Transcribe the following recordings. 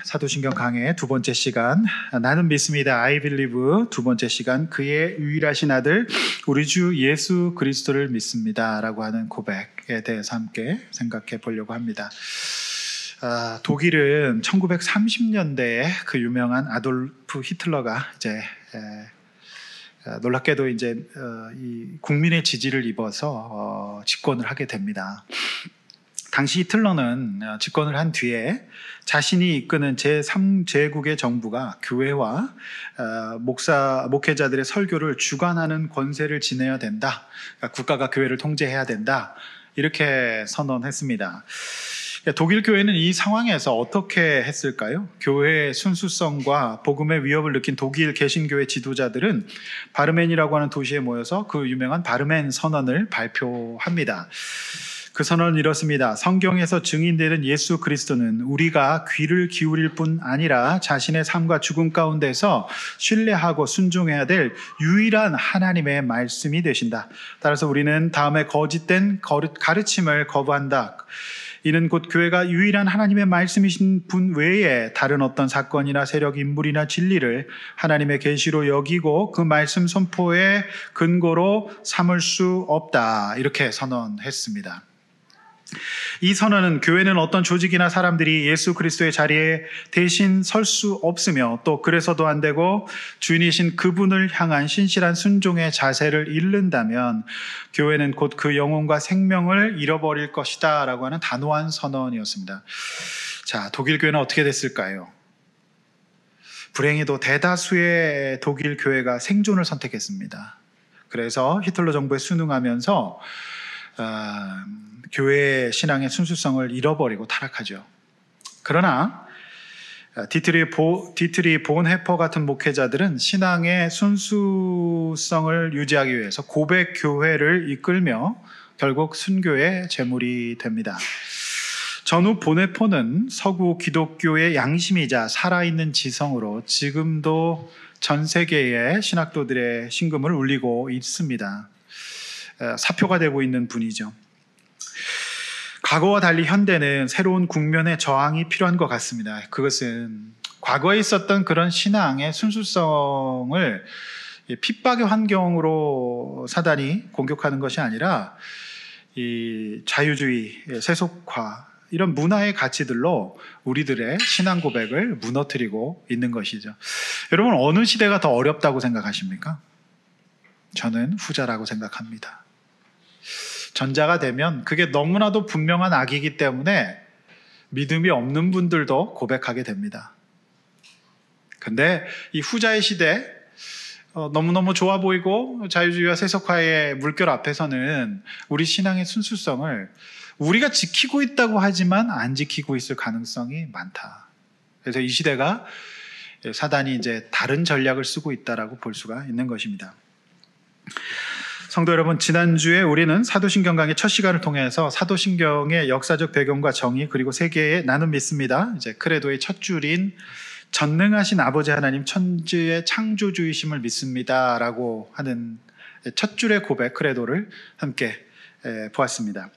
사도신경 강해 두 번째 시간, 나는 믿습니다. I believe 두 번째 시간, 그의 유일하신 아들 우리 주 예수 그리스도를 믿습니다 라고 하는 고백에 대해서 함께 생각해 보려고 합니다. 독일은 1930년대에 그 유명한 아돌프 히틀러가 이제 놀랍게도 이제 이 국민의 지지를 입어서 집권을 하게 됩니다. 당시 히틀러는 집권을 한 뒤에 자신이 이끄는 제3제국의 정부가 교회와 목회자들의 설교를 주관하는 권세를 지내야 된다. 그러니까 국가가 교회를 통제해야 된다. 이렇게 선언했습니다. 독일 교회는 이 상황에서 어떻게 했을까요? 교회의 순수성과 복음의 위협을 느낀 독일 개신교회 지도자들은 바르멘이라고 하는 도시에 모여서 그 유명한 바르멘 선언을 발표합니다. 그 선언은 이렇습니다. 성경에서 증인되는 예수 그리스도는 우리가 귀를 기울일 뿐 아니라 자신의 삶과 죽음 가운데서 신뢰하고 순종해야 될 유일한 하나님의 말씀이 되신다. 따라서 우리는 다음에 거짓된 가르침을 거부한다. 이는 곧 교회가 유일한 하나님의 말씀이신 분 외에 다른 어떤 사건이나 세력, 인물이나 진리를 하나님의 계시로 여기고 그 말씀 선포의 근거로 삼을 수 없다. 이렇게 선언했습니다. 이 선언은 교회는 어떤 조직이나 사람들이 예수 그리스도의 자리에 대신 설 수 없으며 또 그래서도 안 되고 주인이신 그분을 향한 신실한 순종의 자세를 잃는다면 교회는 곧 그 영혼과 생명을 잃어버릴 것이다 라고 하는 단호한 선언이었습니다. 자, 독일 교회는 어떻게 됐을까요? 불행히도 대다수의 독일 교회가 생존을 선택했습니다. 그래서 히틀러 정부에 순응하면서 교회의 신앙의 순수성을 잃어버리고 타락하죠. 그러나 디트리 본헤퍼 같은 목회자들은 신앙의 순수성을 유지하기 위해서 고백 교회를 이끌며 결국 순교의 제물이 됩니다. 전후 본헤퍼는 서구 기독교의 양심이자 살아있는 지성으로 지금도 전 세계의 신학도들의 심금을 울리고 있습니다. 사표가 되고 있는 분이죠. 과거와 달리 현대는 새로운 국면의 저항이 필요한 것 같습니다. 그것은 과거에 있었던 그런 신앙의 순수성을 핍박의 환경으로 사단이 공격하는 것이 아니라 이 자유주의, 세속화 이런 문화의 가치들로 우리들의 신앙 고백을 무너뜨리고 있는 것이죠. 여러분, 어느 시대가 더 어렵다고 생각하십니까? 저는 후자라고 생각합니다. 전자가 되면 그게 너무나도 분명한 악이기 때문에 믿음이 없는 분들도 고백하게 됩니다. 근데 이 후자의 시대, 너무너무 좋아 보이고 자유주의와 세속화의 물결 앞에서는 우리 신앙의 순수성을 우리가 지키고 있다고 하지만 안 지키고 있을 가능성이 많다. 그래서 이 시대가 사단이 이제 다른 전략을 쓰고 있다라고 볼 수가 있는 것입니다. 성도 여러분, 지난주에 우리는 사도신경 강의 첫 시간을 통해서 사도신경의 역사적 배경과 정의 그리고 세계에 나는 믿습니다. 이제 크레도의 첫 줄인 전능하신 아버지 하나님 천지의 창조주이심을 믿습니다라고 하는 첫 줄의 고백 크레도를 함께 보았습니다.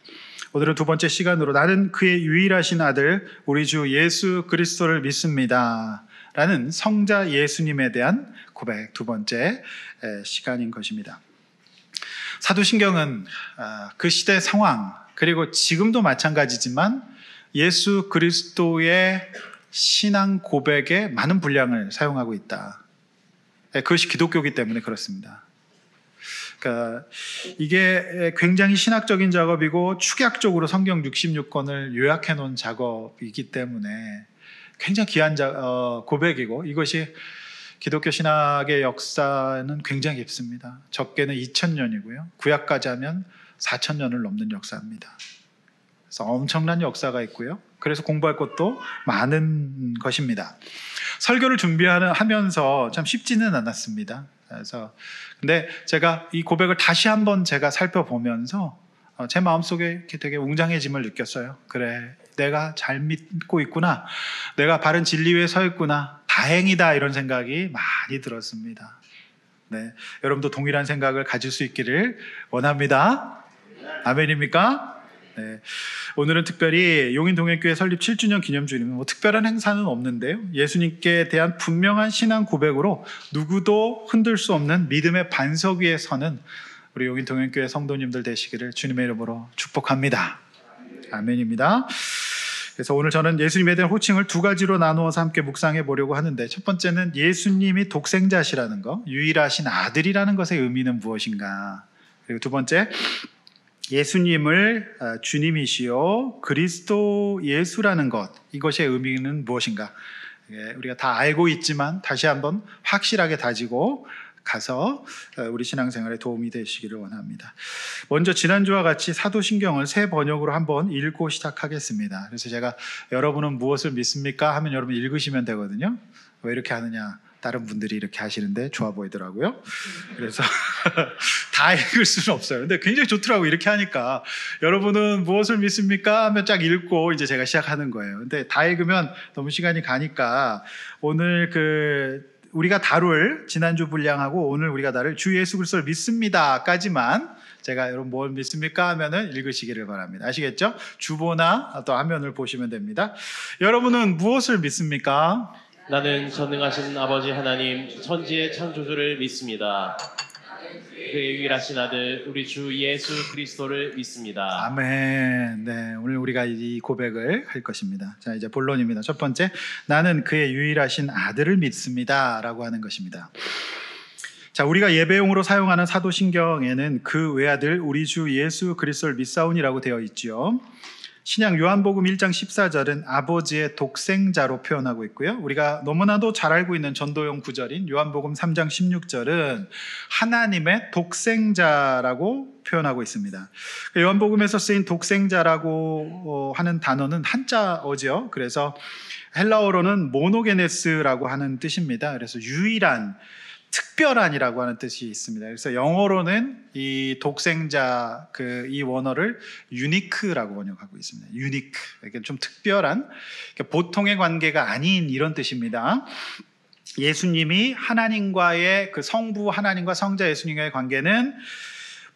오늘은 두 번째 시간으로 나는 그의 유일하신 아들 우리 주 예수 그리스도를 믿습니다 라는 성자 예수님에 대한 고백 두 번째 시간인 것입니다. 사도신경은 그 시대 상황 그리고 지금도 마찬가지지만 예수 그리스도의 신앙 고백에 많은 분량을 사용하고 있다. 그것이 기독교이기 때문에 그렇습니다. 그러니까 이게 굉장히 신학적인 작업이고 축약적으로 성경 66권을 요약해 놓은 작업이기 때문에 굉장히 귀한 고백이고 이것이 기독교 신학의 역사는 굉장히 깊습니다. 적게는 2000년이고요. 구약까지 하면 4000년을 넘는 역사입니다. 그래서 엄청난 역사가 있고요. 그래서 공부할 것도 많은 것입니다. 설교를 준비하면서 참 쉽지는 않았습니다. 근데 제가 이 고백을 다시 한번 제가 살펴보면서 제 마음속에 이렇게 되게 웅장해짐을 느꼈어요. 그래, 내가 잘 믿고 있구나. 내가 바른 진리 위에 서 있구나. 다행이다, 이런 생각이 많이 들었습니다. 네, 여러분도 동일한 생각을 가질 수 있기를 원합니다. 아멘입니까? 네. 오늘은 특별히 용인동행교회 설립 7주년 기념주일이면 뭐 특별한 행사는 없는데요. 예수님께 대한 분명한 신앙 고백으로 누구도 흔들 수 없는 믿음의 반석 위에 서는 우리 용인동행교회 성도님들 되시기를 주님의 이름으로 축복합니다. 아멘입니다. 그래서 오늘 저는 예수님에 대한 호칭을 두 가지로 나누어서 함께 묵상해 보려고 하는데, 첫 번째는 예수님이 독생자시라는 것, 유일하신 아들이라는 것의 의미는 무엇인가? 그리고 두 번째, 예수님을 주님이시요 그리스도 예수라는 것, 이것의 의미는 무엇인가? 우리가 다 알고 있지만 다시 한번 확실하게 다지고 가서 우리 신앙생활에 도움이 되시기를 원합니다. 먼저 지난주와 같이 사도신경을 새 번역으로 한번 읽고 시작하겠습니다. 그래서 제가 여러분은 무엇을 믿습니까? 하면 여러분 읽으시면 되거든요. 왜 이렇게 하느냐? 다른 분들이 이렇게 하시는데 좋아 보이더라고요. 그래서 다 읽을 수는 없어요. 근데 굉장히 좋더라고요. 이렇게 하니까 여러분은 무엇을 믿습니까? 하면 쫙 읽고 이제 제가 시작하는 거예요. 근데 다 읽으면 너무 시간이 가니까 오늘 우리가 다룰 지난주 분량하고 오늘 우리가 다룰 주 예수 그리스도를 믿습니다까지만 제가 여러분 뭘 믿습니까? 하면은 읽으시기를 바랍니다. 아시겠죠? 주보나 또 화면을 보시면 됩니다. 여러분은 무엇을 믿습니까? 나는 전능하신 아버지 하나님 천지의 창조주를 믿습니다. 그의 유일하신 아들 우리 주 예수 그리스도를 믿습니다. 아멘. 네, 오늘 우리가 이 고백을 할 것입니다. 자, 이제 본론입니다. 첫 번째, 나는 그의 유일하신 아들을 믿습니다 라고 하는 것입니다. 자, 우리가 예배용으로 사용하는 사도신경에는 그 외아들 우리 주 예수 그리스도를 믿사오니라고 되어 있지요. 신약 요한복음 1장 14절은 아버지의 독생자로 표현하고 있고요. 우리가 너무나도 잘 알고 있는 전도용 구절인 요한복음 3장 16절은 하나님의 독생자라고 표현하고 있습니다. 요한복음에서 쓰인 독생자라고 하는 단어는 한자어죠. 그래서 헬라어로는 모노게네스라고 하는 뜻입니다. 그래서 유일한, 특별한이라고 하는 뜻이 있습니다. 그래서 영어로는 이 독생자 이 원어를 유니크라고 번역하고 있습니다. 유니크, 이렇게 좀 특별한, 보통의 관계가 아닌 이런 뜻입니다. 예수님이 하나님과의 성부 하나님과 성자 예수님과의 관계는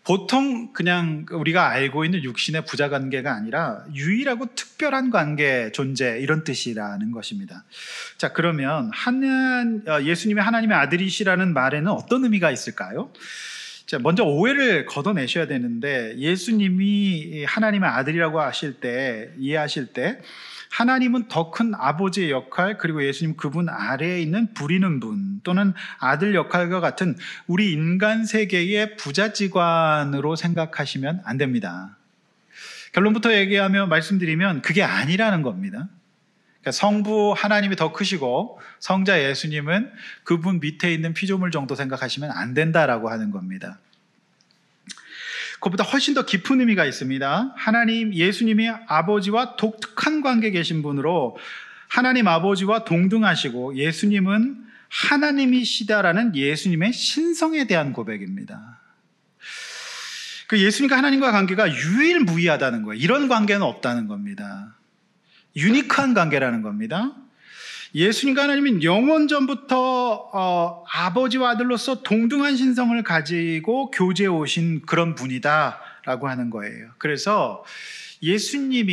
보통 그냥 우리가 알고 있는 육신의 부자 관계가 아니라 유일하고 특별한 관계, 존재, 이런 뜻이라는 것입니다. 자, 그러면 예수님이 하나님의 아들이시라는 말에는 어떤 의미가 있을까요? 자, 먼저 오해를 걷어내셔야 되는데, 예수님이 하나님의 아들이라고 이해하실 때 하나님은 더 큰 아버지의 역할, 그리고 예수님 그분 아래에 있는 부리는 분 또는 아들 역할과 같은 우리 인간 세계의 부자지관으로 생각하시면 안 됩니다. 결론부터 말씀드리면 그게 아니라는 겁니다. 그러니까 성부 하나님이 더 크시고 성자 예수님은 그분 밑에 있는 피조물 정도 생각하시면 안 된다라고 하는 겁니다. 그것보다 훨씬 더 깊은 의미가 있습니다. 예수님이 아버지와 독특한 관계에 계신 분으로 하나님 아버지와 동등하시고 예수님은 하나님이시다라는 예수님의 신성에 대한 고백입니다. 예수님과 하나님과 관계가 유일무이하다는 거예요. 이런 관계는 없다는 겁니다. 유니크한 관계라는 겁니다. 예수님과 하나님은 영원전부터 아버지와 아들로서 동등한 신성을 가지고 교제해 오신 그런 분이다라고 하는 거예요. 그래서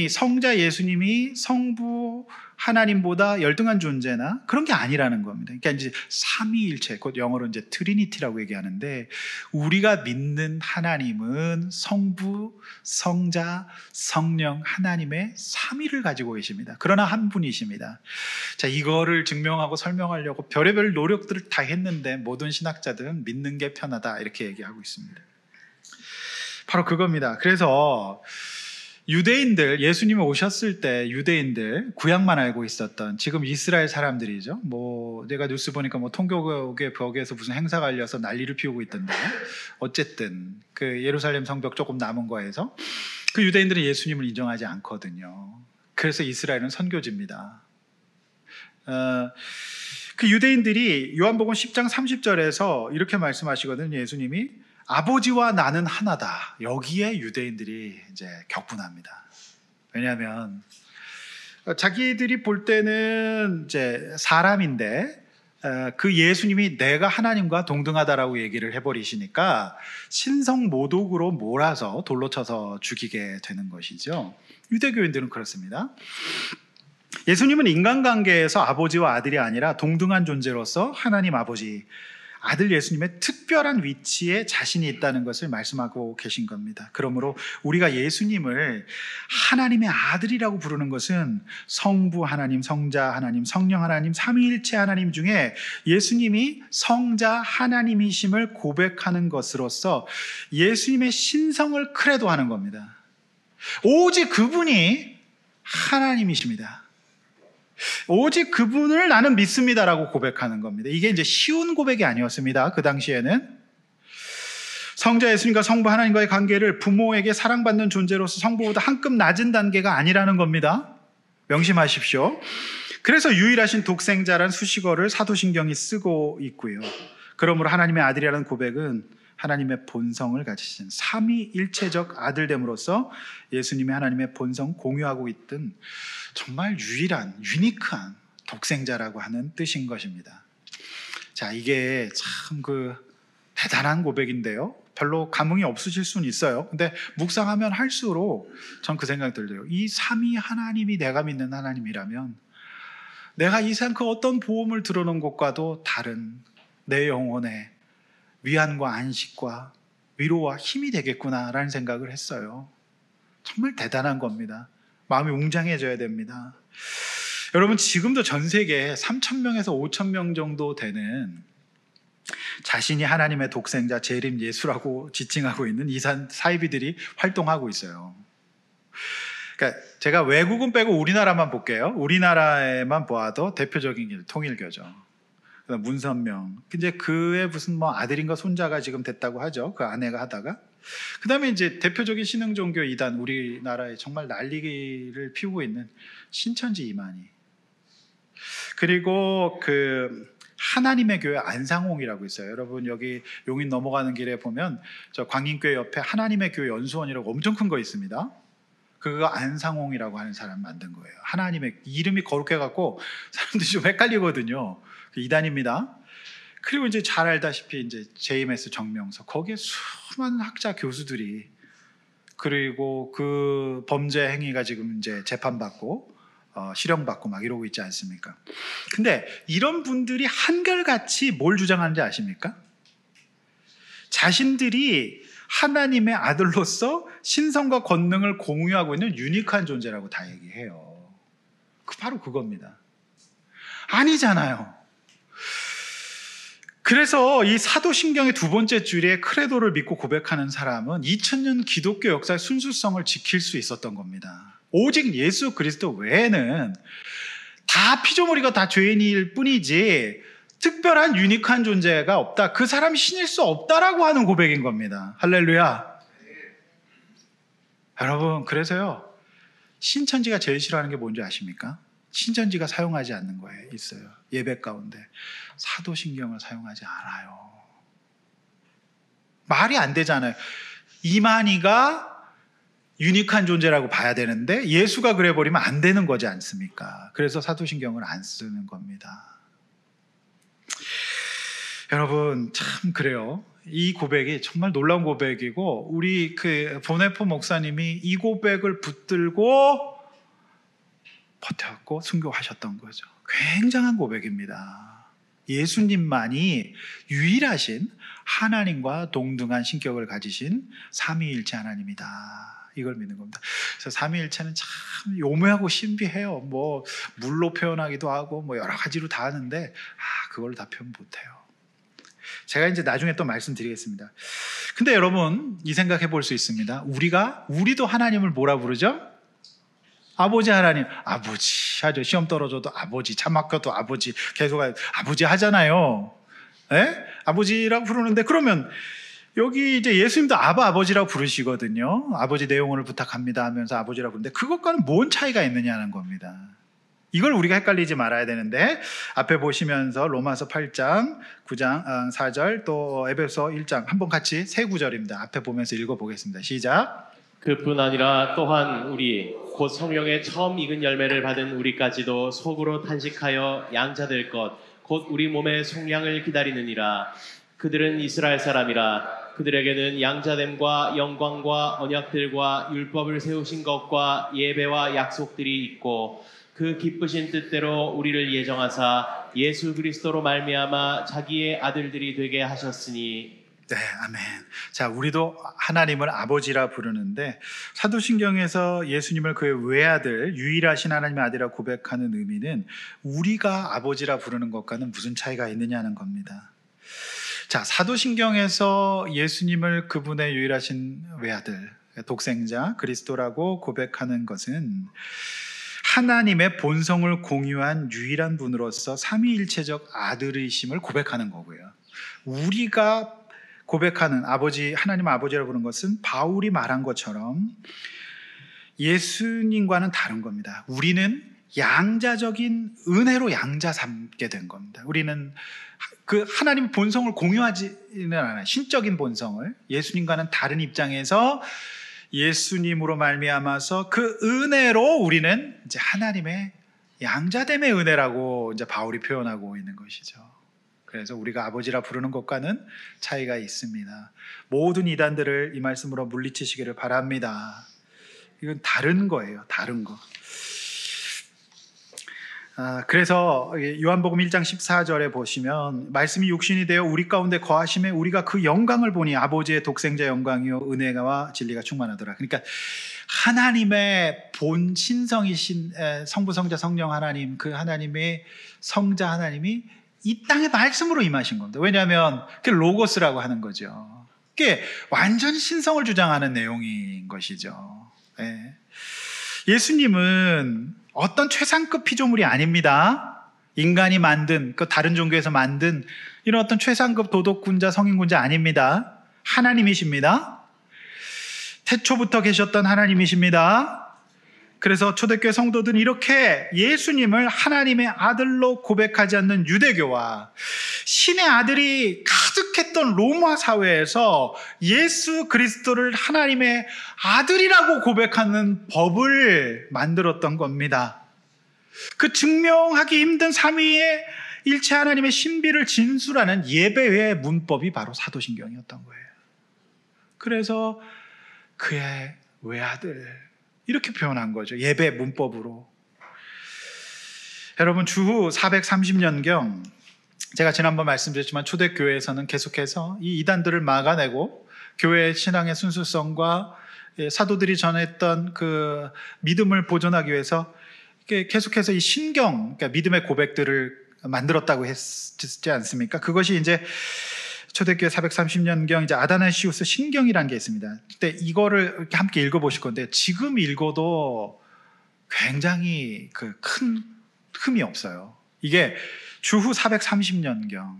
성자 예수님이 성부 하나님보다 열등한 존재나 그런 게 아니라는 겁니다. 그러니까 이제 삼위일체, 곧 영어로 이제 트리니티라고 얘기하는데, 우리가 믿는 하나님은 성부, 성자, 성령 하나님의 삼위를 가지고 계십니다. 그러나 한 분이십니다. 자, 이거를 증명하고 설명하려고 별의별 노력들을 다 했는데 모든 신학자들은 믿는 게 편하다 이렇게 얘기하고 있습니다. 바로 그겁니다. 그래서 유대인들, 예수님이 오셨을 때 유대인들, 구약만 알고 있었던 지금 이스라엘 사람들이죠. 내가 뉴스 보니까 통곡의 벽에서 무슨 행사가 열려서 난리를 피우고 있던데, 어쨌든 예루살렘 성벽 조금 남은 거에서 유대인들은 예수님을 인정하지 않거든요. 그래서 이스라엘은 선교지입니다. 유대인들이 요한복음 10장 30절에서 이렇게 말씀하시거든요. 예수님이 아버지와 나는 하나다. 여기에 유대인들이 이제 격분합니다. 왜냐하면 자기들이 볼 때는 이제 사람인데 그 예수님이 내가 하나님과 동등하다라고 얘기를 해버리시니까 신성 모독으로 몰아서 돌로 쳐서 죽이게 되는 것이죠. 유대교인들은 그렇습니다. 예수님은 인간관계에서 아버지와 아들이 아니라 동등한 존재로서 하나님 아버지, 아들 예수님의 특별한 위치에 자신이 있다는 것을 말씀하고 계신 겁니다. 그러므로 우리가 예수님을 하나님의 아들이라고 부르는 것은 성부 하나님, 성자 하나님, 성령 하나님, 삼위일체 하나님 중에 예수님이 성자 하나님이심을 고백하는 것으로서 예수님의 신성을 크레도하는 겁니다. 오직 그분이 하나님이십니다. 오직 그분을 나는 믿습니다라고 고백하는 겁니다. 이게 이제 쉬운 고백이 아니었습니다. 그 당시에는 성자 예수님과 성부 하나님과의 관계를 부모에게 사랑받는 존재로서 성부보다 한 급 낮은 단계가 아니라는 겁니다. 명심하십시오. 그래서 유일하신 독생자란 수식어를 사도신경이 쓰고 있고요. 그러므로 하나님의 아들이라는 고백은 하나님의 본성을 가지신 삼위일체적 아들됨으로써 예수님이 하나님의 본성 공유하고 있던 정말 유일한, 유니크한 독생자라고 하는 뜻인 것입니다. 자, 이게 참 대단한 고백인데요. 별로 감흥이 없으실 수는 있어요. 근데 묵상하면 할수록 전 그 생각이 들어요. 이 삼위 하나님이 내가 믿는 하나님이라면 내가 이 세상 그 어떤 보험을 들어놓은 것과도 다른 내 영혼의 위안과 안식과 위로와 힘이 되겠구나라는 생각을 했어요. 정말 대단한 겁니다. 마음이 웅장해져야 됩니다. 여러분, 지금도 전 세계에 3,000명에서 5,000명 정도 되는 자신이 하나님의 독생자 재림 예수라고 지칭하고 있는 이 사이비들이 활동하고 있어요. 그러니까 제가 외국은 빼고 우리나라만 볼게요. 우리나라에만 보아도 대표적인 게 통일교죠. 문선명, 이제 그의 무슨 아들인가 손자가 지금 됐다고 하죠. 그 아내가 하다가. 그 다음에 이제 대표적인 신흥종교 이단, 우리나라에 정말 난리를 피우고 있는 신천지 이만희. 그리고 하나님의 교회 안상홍이라고 있어요. 여러분, 여기 용인 넘어가는 길에 보면 저 광림교회 옆에 하나님의 교회 연수원이라고 엄청 큰 거 있습니다. 그거 안상홍이라고 하는 사람 만든 거예요. 하나님의 이름이 거룩해갖고 사람들이 좀 헷갈리거든요. 이단입니다. 그리고 이제 잘 알다시피 이제 JMS 정명서, 거기에 수많은 학자 교수들이, 그리고 그 범죄 행위가 지금 이제 재판받고 실형받고 막 이러고 있지 않습니까? 근데 이런 분들이 한결같이 뭘 주장하는지 아십니까? 자신들이 하나님의 아들로서 신성과 권능을 공유하고 있는 유니크한 존재라고 다 얘기해요. 바로 그겁니다. 아니잖아요. 그래서 이 사도신경의 두 번째 줄에 크레도를 믿고 고백하는 사람은 2000년 기독교 역사의 순수성을 지킬 수 있었던 겁니다. 오직 예수 그리스도 외에는 다 피조물이고 다 죄인일 뿐이지 특별한 유니크한 존재가 없다. 그 사람이 신일 수 없다라고 하는 고백인 겁니다. 할렐루야. 여러분, 그래서요, 신천지가 제일 싫어하는 게 뭔지 아십니까? 신천지가 사용하지 않는 거에 있어요. 예배 가운데 사도신경을 사용하지 않아요. 말이 안 되잖아요. 이만희가 유니크한 존재라고 봐야 되는데 예수가 그래버리면 안 되는 거지 않습니까? 그래서 사도신경을 안 쓰는 겁니다. 여러분, 참 그래요. 이 고백이 정말 놀라운 고백이고, 우리 보네포 목사님이 이 고백을 붙들고 버텼고 순교하셨던 거죠. 굉장한 고백입니다. 예수님만이 유일하신 하나님과 동등한 신격을 가지신 삼위일체 하나님이다. 이걸 믿는 겁니다. 그래서 삼위일체는 참 요묘하고 신비해요. 물로 표현하기도 하고 여러 가지로 다 하는데 그걸 다 표현 못해요. 제가 이제 나중에 또 말씀드리겠습니다. 근데 여러분, 이 생각해 볼 수 있습니다. 우리도 하나님을 뭐라 부르죠? 아버지 하나님, 아버지 하죠. 시험 떨어져도 아버지, 차 막혀도 아버지, 계속 아버지 하잖아요. 예? 아버지라고 부르는데, 그러면 여기 이제 예수님도 아버지라고 부르시거든요. 아버지 내 영혼을 부탁합니다 하면서 아버지라고 부르는데, 그것과는 뭔 차이가 있느냐는 겁니다. 이걸 우리가 헷갈리지 말아야 되는데, 앞에 보시면서 로마서 8장 9장 4절 또 에베소 1장 한번 같이 세 구절입니다. 앞에 보면서 읽어보겠습니다. 시작. 그뿐 아니라 또한 우리 곧 성령의 처음 익은 열매를 받은 우리까지도 속으로 탄식하여 양자될 것 곧 우리 몸의 속량을 기다리느니라. 그들은 이스라엘 사람이라. 그들에게는 양자됨과 영광과 언약들과 율법을 세우신 것과 예배와 약속들이 있고 그 기쁘신 뜻대로 우리를 예정하사 예수 그리스도로 말미암아 자기의 아들들이 되게 하셨으니. 네, 아멘. 자, 우리도 하나님을 아버지라 부르는데 사도신경에서 예수님을 그의 외아들, 유일하신 하나님의 아들이라고 고백하는 의미는 우리가 아버지라 부르는 것과는 무슨 차이가 있느냐는 겁니다. 자, 사도신경에서 예수님을 그분의 유일하신 외아들, 독생자, 그리스도라고 고백하는 것은 하나님의 본성을 공유한 유일한 분으로서 삼위일체적 아들이심을 고백하는 거고요. 우리가 고백하는 아버지, 하나님 아버지라고 부르는 것은 바울이 말한 것처럼 예수님과는 다른 겁니다. 우리는 양자적인 은혜로 양자 삼게 된 겁니다. 우리는 그 하나님 본성을 공유하지는 않아요. 신적인 본성을 예수님과는 다른 입장에서 예수님으로 말미암아서 그 은혜로 우리는 이제 하나님의 양자됨의 은혜라고 이제 바울이 표현하고 있는 것이죠. 그래서 우리가 아버지라 부르는 것과는 차이가 있습니다. 모든 이단들을 이 말씀으로 물리치시기를 바랍니다. 이건 다른 거예요. 다른 거. 그래서 요한복음 1장 14절에 보시면 말씀이 육신이 되어 우리 가운데 거하심에 우리가 그 영광을 보니 아버지의 독생자 영광이요 은혜와 진리가 충만하더라. 그러니까 하나님의 본 신성이신 성부 성자 성령 하나님, 그 하나님의 성자 하나님이 이 땅에 말씀으로 임하신 겁니다. 왜냐하면 그게 로고스라고 하는 거죠. 그게 완전 신성을 주장하는 내용인 것이죠. 예수님은 어떤 최상급 피조물이 아닙니다. 인간이 만든, 그 다른 종교에서 만든 이런 어떤 최상급 도덕군자, 성인군자 아닙니다. 하나님이십니다. 태초부터 계셨던 하나님이십니다. 그래서 초대교회 성도들은 이렇게 예수님을 하나님의 아들로 고백하지 않는 유대교와 신의 아들이 가득했던 로마 사회에서 예수 그리스도를 하나님의 아들이라고 고백하는 법을 만들었던 겁니다. 그 증명하기 힘든 삼위의 일체 하나님의 신비를 진술하는 예배의 문법이 바로 사도신경이었던 거예요. 그래서 그의 외아들 이렇게 표현한 거죠. 예배 문법으로. 여러분, 주후 430년경 제가 지난번 말씀드렸지만 초대교회에서는 계속해서 이 이단들을 막아내고 교회의 신앙의 순수성과 사도들이 전했던 그 믿음을 보존하기 위해서 계속해서 이 신경, 그러니까 믿음의 고백들을 만들었다고 했지 않습니까? 그것이 이제 초대교회 430년경 이제 아다나시우스 신경이라는 게 있습니다. 그때 이거를 이렇게 함께 읽어보실 건데 지금 읽어도 굉장히 그 큰 흠이 없어요. 이게 주후 430년경,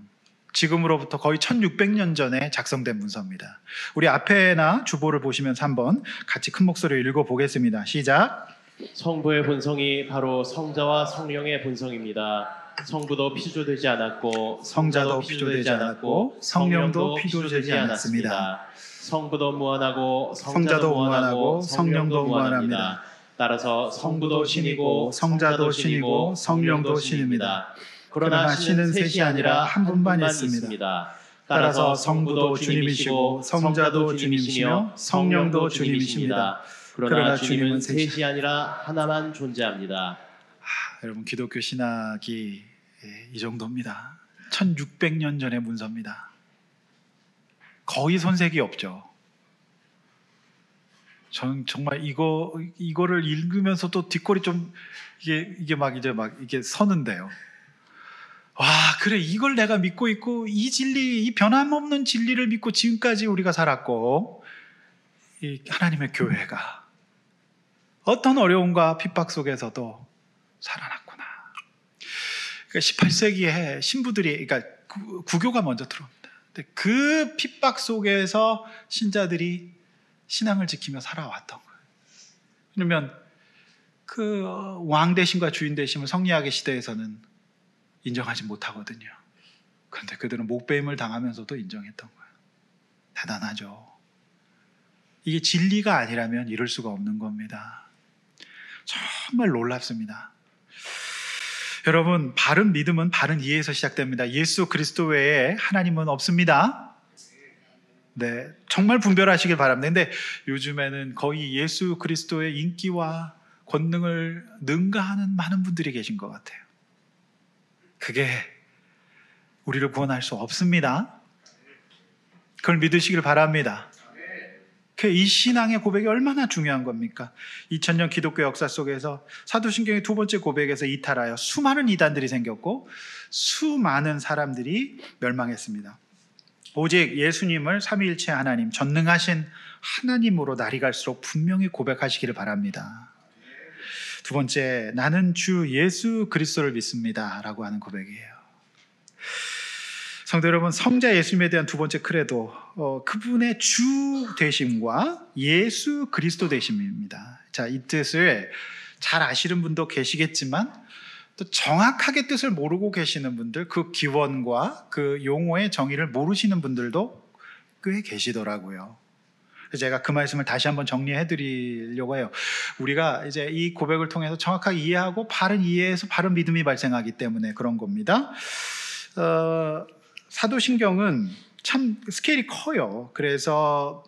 지금으로부터 거의 1600년 전에 작성된 문서입니다. 우리 앞에나 주보를 보시면서 한번 같이 큰 목소리로 읽어보겠습니다. 시작. 성부의 본성이 바로 성자와 성령의 본성입니다. 성부도 피조되지 않았고 성자도 피조되지 않았고 성령도 피조되지 않았습니다. 성부도 무한하고 성자도 무한하고 성령도 무한합니다. 따라서 성부도 신이고 성자도 신이고 성령도 신입니다. 그러나 신은 셋이 아니라 한 분만 있습니다. 따라서 성부도 주님이시고 성자도 주님이시며 성령도 주님이십니다. 그러나 주님은 셋이 아니라 하나만 존재합니다. 여러분, 기독교 신학이 이 정도입니다. 1600년 전의 문서입니다. 거의 손색이 없죠. 저는 정말 이거를 읽으면서 또 뒷골이 좀 이게 막 이게 서는데요. 와, 그래, 이걸 내가 믿고 있고 이 진리, 이 변함없는 진리를 믿고 지금까지 우리가 살았고 이 하나님의 교회가 어떤 어려움과 핍박 속에서도 살아났구나. 그러니까 18세기에 신부들이, 그러니까 구교가 먼저 들어옵니다. 근데 그 핍박 속에서 신자들이 신앙을 지키며 살아왔던 거예요. 왜냐면 그 왕 대심과 주인 대심을 성리학의 시대에서는 인정하지 못하거든요. 그런데 그들은 목배임을 당하면서도 인정했던 거예요. 대단하죠. 이게 진리가 아니라면 이럴 수가 없는 겁니다. 정말 놀랍습니다. 여러분, 바른 믿음은 바른 이해에서 시작됩니다. 예수 그리스도 외에 하나님은 없습니다. 네, 정말 분별하시길 바랍니다. 근데 요즘에는 거의 예수 그리스도의 인기와 권능을 능가하는 많은 분들이 계신 것 같아요. 그게 우리를 구원할 수 없습니다. 그걸 믿으시길 바랍니다. 이 신앙의 고백이 얼마나 중요한 겁니까? 2000년 기독교 역사 속에서 사도신경의 두 번째 고백에서 이탈하여 수많은 이단들이 생겼고 수많은 사람들이 멸망했습니다. 오직 예수님을 삼위일체 하나님, 전능하신 하나님으로 날이 갈수록 분명히 고백하시기를 바랍니다. 두 번째, 나는 주 예수 그리스도를 믿습니다 라고 하는 고백이에요. 성도 여러분, 성자 예수님에 대한 두 번째 크레도, 그분의 주 되심과 예수 그리스도 되심입니다. 자, 이 뜻을 잘 아시는 분도 계시겠지만 또 정확하게 뜻을 모르고 계시는 분들, 그 기원과 그 용어의 정의를 모르시는 분들도 꽤 계시더라고요. 제가 그 말씀을 다시 한번 정리해 드리려고 해요. 우리가 이제 이 고백을 통해서 정확하게 이해하고 바른 이해에서 바른 믿음이 발생하기 때문에 그런 겁니다. 사도신경은 참 스케일이 커요. 그래서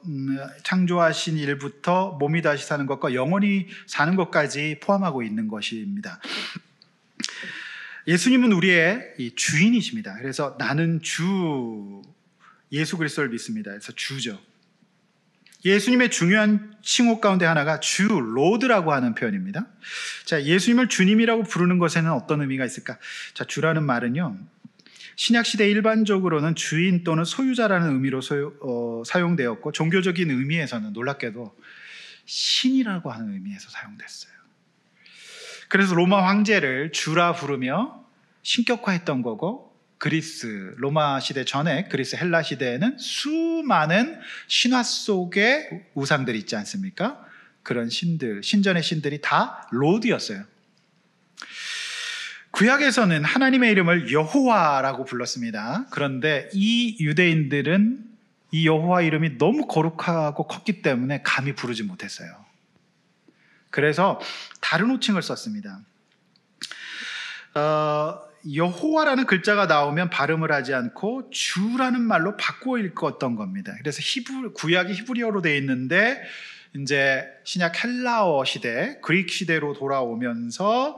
창조하신 일부터 몸이 다시 사는 것과 영원히 사는 것까지 포함하고 있는 것입니다. 예수님은 우리의 이 주인이십니다. 그래서 나는 주 예수 그리스도를 믿습니다. 그래서 주죠. 예수님의 중요한 칭호 가운데 하나가 주 로드라고 하는 표현입니다. 자, 예수님을 주님이라고 부르는 것에는 어떤 의미가 있을까? 자, 주라는 말은요, 신약시대 일반적으로는 주인 또는 소유자라는 의미로 사용되었고, 종교적인 의미에서는 놀랍게도 신이라고 하는 의미에서 사용됐어요. 그래서 로마 황제를 주라 부르며 신격화했던 거고, 그리스, 로마 시대 전에 그리스 헬라 시대에는 수많은 신화 속의 우상들이 있지 않습니까? 그런 신들, 신전의 신들이 다 로드였어요. 구약에서는 하나님의 이름을 여호와라고 불렀습니다. 그런데 이 유대인들은 이 여호와 이름이 너무 거룩하고 컸기 때문에 감히 부르지 못했어요. 그래서 다른 호칭을 썼습니다. 여호와라는 글자가 나오면 발음을 하지 않고 주라는 말로 바꾸어 읽었던 겁니다. 그래서 구약이 히브리어로 되어 있는데 이제 신약 헬라어 시대, 그리크 시대로 돌아오면서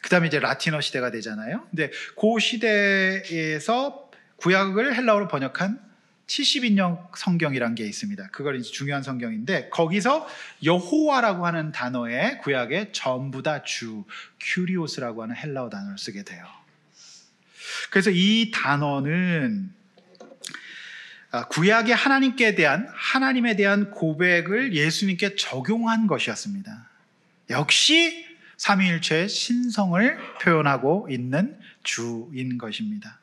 그다음에 이제 라틴어 시대가 되잖아요. 근데 그 시대에서 구약을 헬라어로 번역한 70인역 성경이란 게 있습니다. 그걸 이제 중요한 성경인데 거기서 여호와라고 하는 단어에 구약에 전부 다 주, 큐리오스라고 하는 헬라어 단어를 쓰게 돼요. 그래서 이 단어는 구약의 하나님에 대한 고백을 예수님께 적용한 것이었습니다. 역시 삼위일체의 신성을 표현하고 있는 주인 것입니다.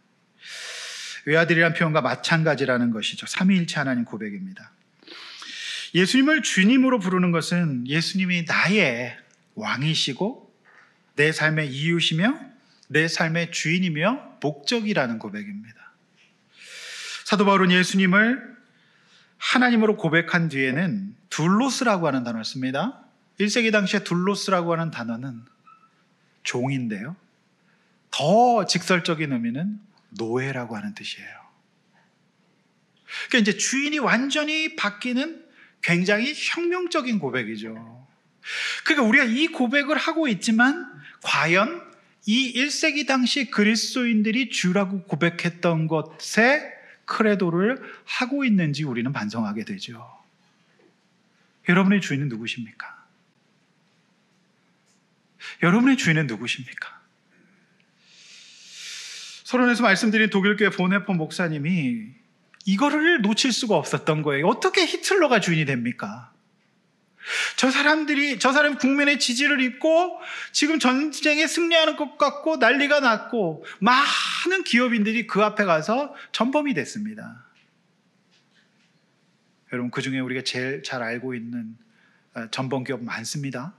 외아들이란 표현과 마찬가지라는 것이죠. 삼위일체 하나님 고백입니다. 예수님을 주님으로 부르는 것은 예수님이 나의 왕이시고 내 삶의 이유시며 내 삶의 주인이며 목적이라는 고백입니다. 사도 바울은 예수님을 하나님으로 고백한 뒤에는 둘로스라고 하는 단어를 씁니다. 1세기 당시에 둘로스라고 하는 단어는 종인데요, 더 직설적인 의미는 노예라고 하는 뜻이에요. 그러니까 이제 주인이 완전히 바뀌는 굉장히 혁명적인 고백이죠. 그러니까 우리가 이 고백을 하고 있지만 과연 이 1세기 당시 그리스도인들이 주라고 고백했던 것에 크레도를 하고 있는지 우리는 반성하게 되죠. 여러분의 주인은 누구십니까? 여러분의 주인은 누구십니까? 서론에서 말씀드린 독일교회 보네폰 목사님이 이거를 놓칠 수가 없었던 거예요. 어떻게 히틀러가 주인이 됩니까? 저 사람 국민의 지지를 입고 지금 전쟁에 승리하는 것 같고 난리가 났고 많은 기업인들이 그 앞에 가서 전범이 됐습니다. 여러분, 그 중에 우리가 제일 잘 알고 있는 전범 기업 많습니다.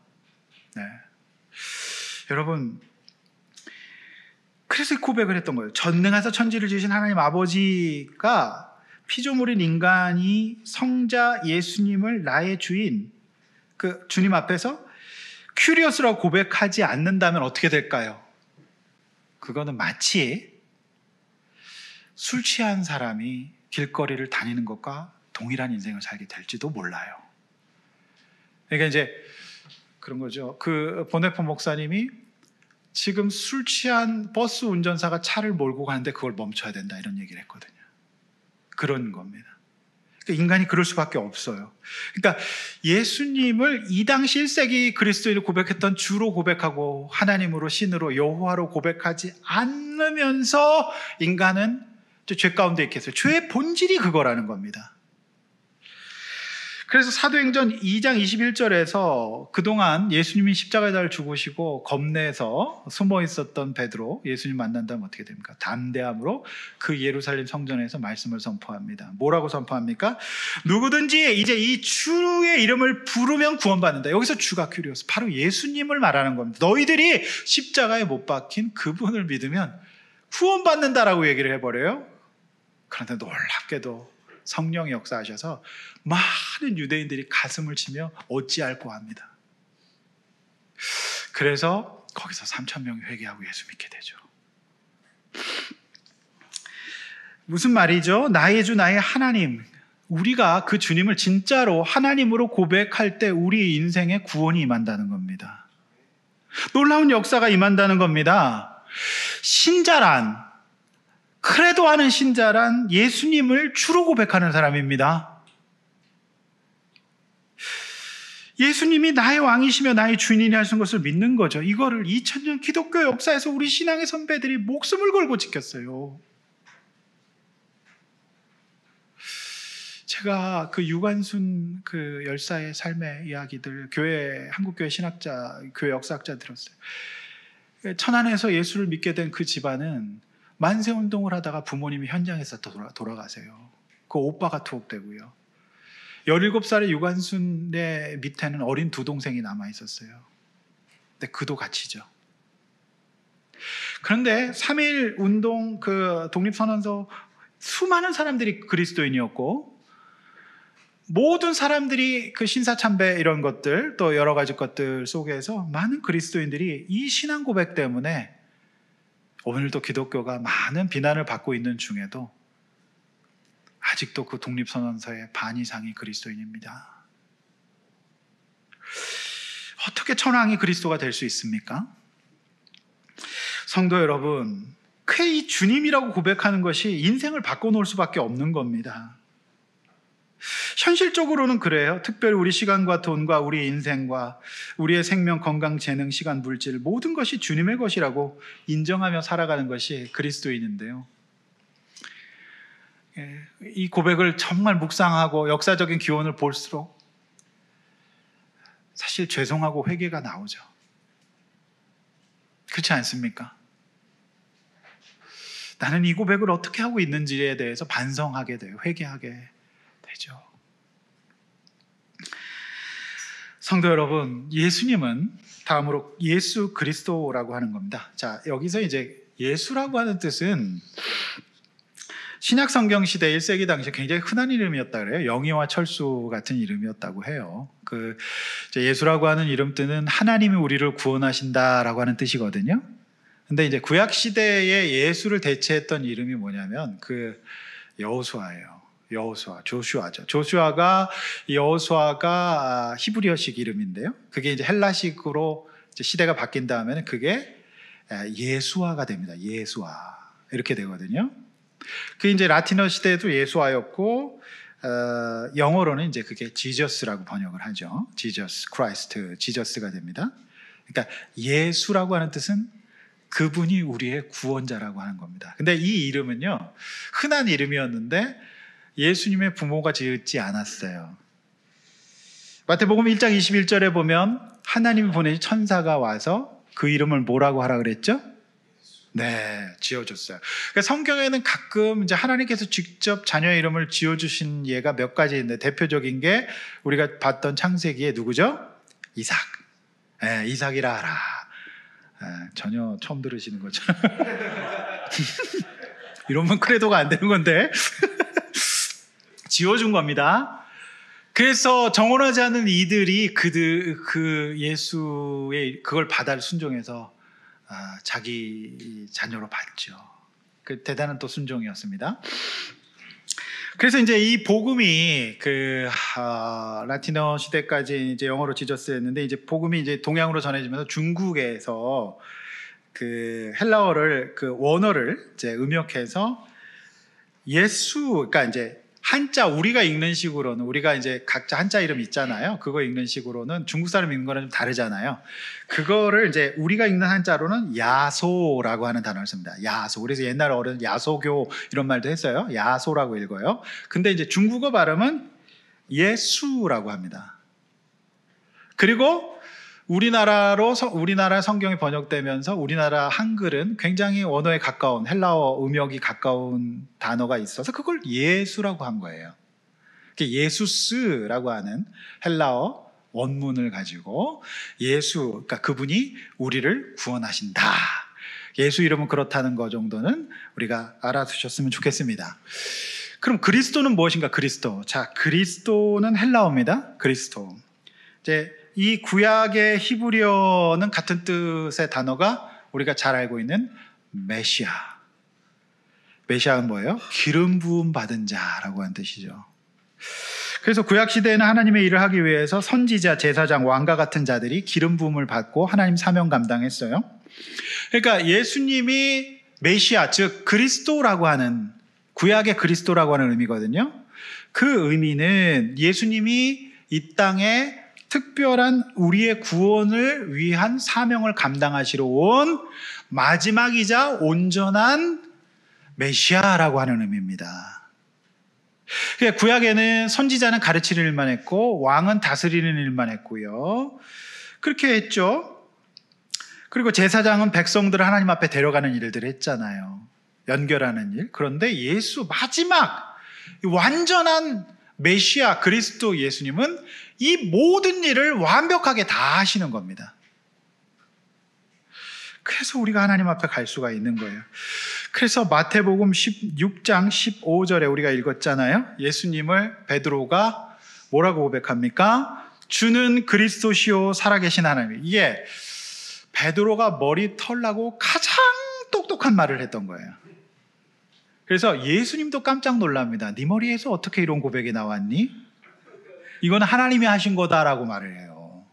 네. 여러분, 그래서 고백을 했던 거예요. 전능하사 천지를 지으신 하나님 아버지가 피조물인 인간이 성자 예수님을 나의 주인, 그 주님 앞에서 큐리어스라고 고백하지 않는다면 어떻게 될까요? 그거는 마치 술 취한 사람이 길거리를 다니는 것과 동일한 인생을 살게 될지도 몰라요. 그러니까 이제 그런 거죠. 그 보네포 목사님이 지금 술 취한 버스 운전사가 차를 몰고 가는데 그걸 멈춰야 된다 이런 얘기를 했거든요. 그런 겁니다. 그러니까 인간이 그럴 수밖에 없어요. 그러니까 예수님을 이 당시 1세기 그리스도인을 고백했던 주로 고백하고 하나님으로 신으로 여호와로 고백하지 않으면서 인간은 죄 가운데 있겠어요. 죄의 본질이 그거라는 겁니다. 그래서 사도행전 2장 21절에서 그동안 예수님이 십자가에 달려 죽으시고 겁내서 숨어 있었던 베드로, 예수님 만난다면 어떻게 됩니까? 담대함으로 그 예루살렘 성전에서 말씀을 선포합니다. 뭐라고 선포합니까? 누구든지 이제 이 주의 이름을 부르면 구원받는다. 여기서 주가 큐리오스, 바로 예수님을 말하는 겁니다. 너희들이 십자가에 못 박힌 그분을 믿으면 구원받는다라고 얘기를 해버려요. 그런데 놀랍게도 성령이 역사하셔서 많은 유대인들이 가슴을 치며 어찌할꼬 합니다. 그래서 거기서 3,000명이 회개하고 예수 믿게 되죠. 무슨 말이죠? 나의 주 나의 하나님, 우리가 그 주님을 진짜로 하나님으로 고백할 때 우리 인생에 구원이 임한다는 겁니다. 놀라운 역사가 임한다는 겁니다. 신자란, 크레도하는 신자란 예수님을 주로 고백하는 사람입니다. 예수님이 나의 왕이시며 나의 주인이라 하신 것을 믿는 거죠. 이거를 2000년 기독교 역사에서 우리 신앙의 선배들이 목숨을 걸고 지켰어요. 제가 그 유관순 그 열사의 삶의 이야기들, 한국교회 신학자, 교회 역사학자 들었어요. 천안에서 예수를 믿게 된 그 집안은 만세운동을 하다가 부모님이 현장에서 돌아가세요. 그 오빠가 투옥되고요. 17살의 유관순의 밑에는 어린 두 동생이 남아있었어요. 근데 그도 갇히죠. 그런데 3.1 운동, 그 독립선언서 수많은 사람들이 그리스도인이었고, 모든 사람들이 그 신사참배 이런 것들, 또 여러 가지 것들 속에서 많은 그리스도인들이 이 신앙 고백 때문에 오늘도 기독교가 많은 비난을 받고 있는 중에도 아직도 그 독립선언서의 반 이상이 그리스도인입니다. 어떻게 천황이 그리스도가 될 수 있습니까? 성도 여러분, 이 주님이라고 고백하는 것이 인생을 바꿔놓을 수밖에 없는 겁니다. 현실적으로는 그래요. 특별히 우리 시간과 돈과 우리 인생과 우리의 생명, 건강, 재능, 시간, 물질 모든 것이 주님의 것이라고 인정하며 살아가는 것이 그리스도인인데요. 이 고백을 정말 묵상하고 역사적인 기원을 볼수록 사실 죄송하고 회개가 나오죠. 그렇지 않습니까? 나는 이 고백을 어떻게 하고 있는지에 대해서 반성하게 돼요. 회개하게 되죠. 성도 여러분, 예수님은 다음으로 예수 그리스도라고 하는 겁니다. 자, 여기서 이제 예수라고 하는 뜻은 신약 성경 시대 1세기 당시 굉장히 흔한 이름이었다 그래요. 영희와 철수 같은 이름이었다고 해요. 예수라고 하는 이름 뜻은 하나님이 우리를 구원하신다라고 하는 뜻이거든요. 근데 이제 구약 시대에 예수를 대체했던 이름이 뭐냐면 그 여호수아예요. 조슈아죠. 여호수아가 히브리어식 이름인데요. 그게 이제 헬라식으로 이제 시대가 바뀐 다음에는 그게 예수아가 됩니다. 예수아 이렇게 되거든요. 그 이제 라틴어 시대에도 예수아였고 영어로는 이제 그게 지저스라고 번역을 하죠. 지저스, 크라이스트, 지저스가 됩니다. 그러니까 예수라고 하는 뜻은 그분이 우리의 구원자라고 하는 겁니다. 근데 이 이름은요, 흔한 이름이었는데 예수님의 부모가 지었지 않았어요. 마태복음 1장 21절에 보면 하나님이 보내신 천사가 와서 그 이름을 뭐라고 하라 그랬죠? 네, 지어줬어요. 그러니까 성경에는 가끔 이제 하나님께서 직접 자녀 이름을 지어주신 예가 몇 가지 있는데 대표적인 게 우리가 봤던 창세기에 누구죠? 이삭. 네, 이삭이라 하라. 전혀 처음 들으시는 거죠. 이러면 크레도가 안 되는 건데. 지어준 겁니다. 그래서 정언하지 않은 이들이 그 예수의 그걸 받아 순종해서 자기 자녀로 받죠. 그 대단한 또 순종이었습니다. 그래서 이제 이 복음이 라틴어 시대까지 이제 영어로 지저스였는데 이제 복음이 이제 동양으로 전해지면서 중국에서 그 헬라어를 그 원어를 이제 음역해서 예수, 그러니까 이제 한자 우리가 읽는 식으로는 우리가 이제 각자 한자 이름 있잖아요. 그거 읽는 식으로는 중국 사람 읽는 거랑 좀 다르잖아요. 그거를 이제 우리가 읽는 한자로는 야소라고 하는 단어를 씁니다. 야소. 그래서 옛날 어른 야소교 이런 말도 했어요. 야소라고 읽어요. 근데 이제 중국어 발음은 예수라고 합니다. 그리고 우리나라 성경이 번역되면서 우리나라 한글은 굉장히 언어에 가까운 헬라어 음역이 가까운 단어가 있어서 그걸 예수라고 한 거예요. 예수스라고 하는 헬라어 원문을 가지고 예수, 그러니까 그분이 우리를 구원하신다. 예수 이름은 그렇다는 거 정도는 우리가 알아두셨으면 좋겠습니다. 그럼 그리스도는 무엇인가? 그리스도. 자, 그리스도는 헬라어입니다. 그리스도. 이제 이 구약의 히브리어는 같은 뜻의 단어가 우리가 잘 알고 있는 메시아. 메시아는 뭐예요? 기름 부음 받은 자라고 하는 뜻이죠. 그래서 구약 시대에는 하나님의 일을 하기 위해서 선지자, 제사장, 왕과 같은 자들이 기름 부음을 받고 하나님 사명 감당했어요. 그러니까 예수님이 메시아, 즉 그리스도라고 하는, 구약의 그리스도라고 하는 의미거든요. 그 의미는 예수님이 이 땅에 특별한 우리의 구원을 위한 사명을 감당하시러 온 마지막이자 온전한 메시아라고 하는 의미입니다. 구약에는 선지자는 가르치는 일만 했고 왕은 다스리는 일만 했고요. 그렇게 했죠. 그리고 제사장은 백성들을 하나님 앞에 데려가는 일들을 했잖아요. 연결하는 일. 그런데 예수 마지막 완전한 메시아 그리스도 예수님은 이 모든 일을 완벽하게 다 하시는 겁니다. 그래서 우리가 하나님 앞에 갈 수가 있는 거예요. 그래서 마태복음 16장 15절에 우리가 읽었잖아요. 예수님을 베드로가 뭐라고 고백합니까? 주는 그리스도시요 살아계신 하나님. 이게 베드로가 머리 털라고 가장 똑똑한 말을 했던 거예요. 그래서 예수님도 깜짝 놀랍니다. 네 머리에서 어떻게 이런 고백이 나왔니? 이건 하나님이 하신 거다라고 말을 해요.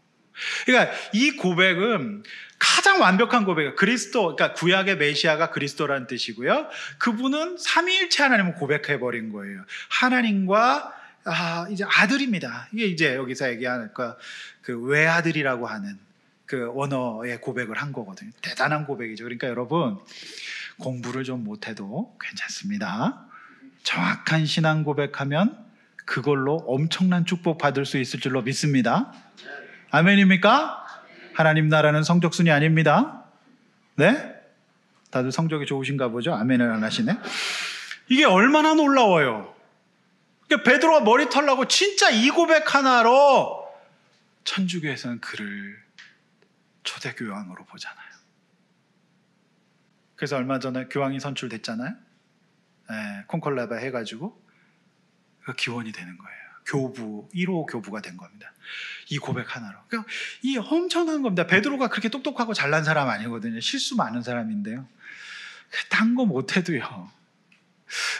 그러니까 이 고백은 가장 완벽한 고백이에요. 그리스도, 그러니까 구약의 메시아가 그리스도라는 뜻이고요. 그분은 삼위일체 하나님을 고백해버린 거예요. 하나님과 이제 아들입니다. 이게 이제 여기서 얘기하는 그 외아들이라고 하는 그 언어의 고백을 한 거거든요. 대단한 고백이죠. 그러니까 여러분 공부를 좀 못해도 괜찮습니다. 정확한 신앙 고백하면 그걸로 엄청난 축복 받을 수 있을 줄로 믿습니다. 아멘입니까? 하나님 나라는 성적순이 아닙니다. 네? 다들 성적이 좋으신가 보죠? 아멘을 안 하시네. 이게 얼마나 놀라워요. 그러니까 베드로가 머리 털라고 진짜 이 고백 하나로 천주교에서는 그를 초대교황으로 보잖아요. 그래서 얼마 전에 교황이 선출됐잖아요. 네, 콘콜라바 해가지고 그 기원이 되는 거예요. 교부, 1호 교부가 된 겁니다. 이 고백 하나로. 그러니까 이 엄청난 겁니다. 베드로가 그렇게 똑똑하고 잘난 사람 아니거든요. 실수 많은 사람인데요. 딴 거 못해도요.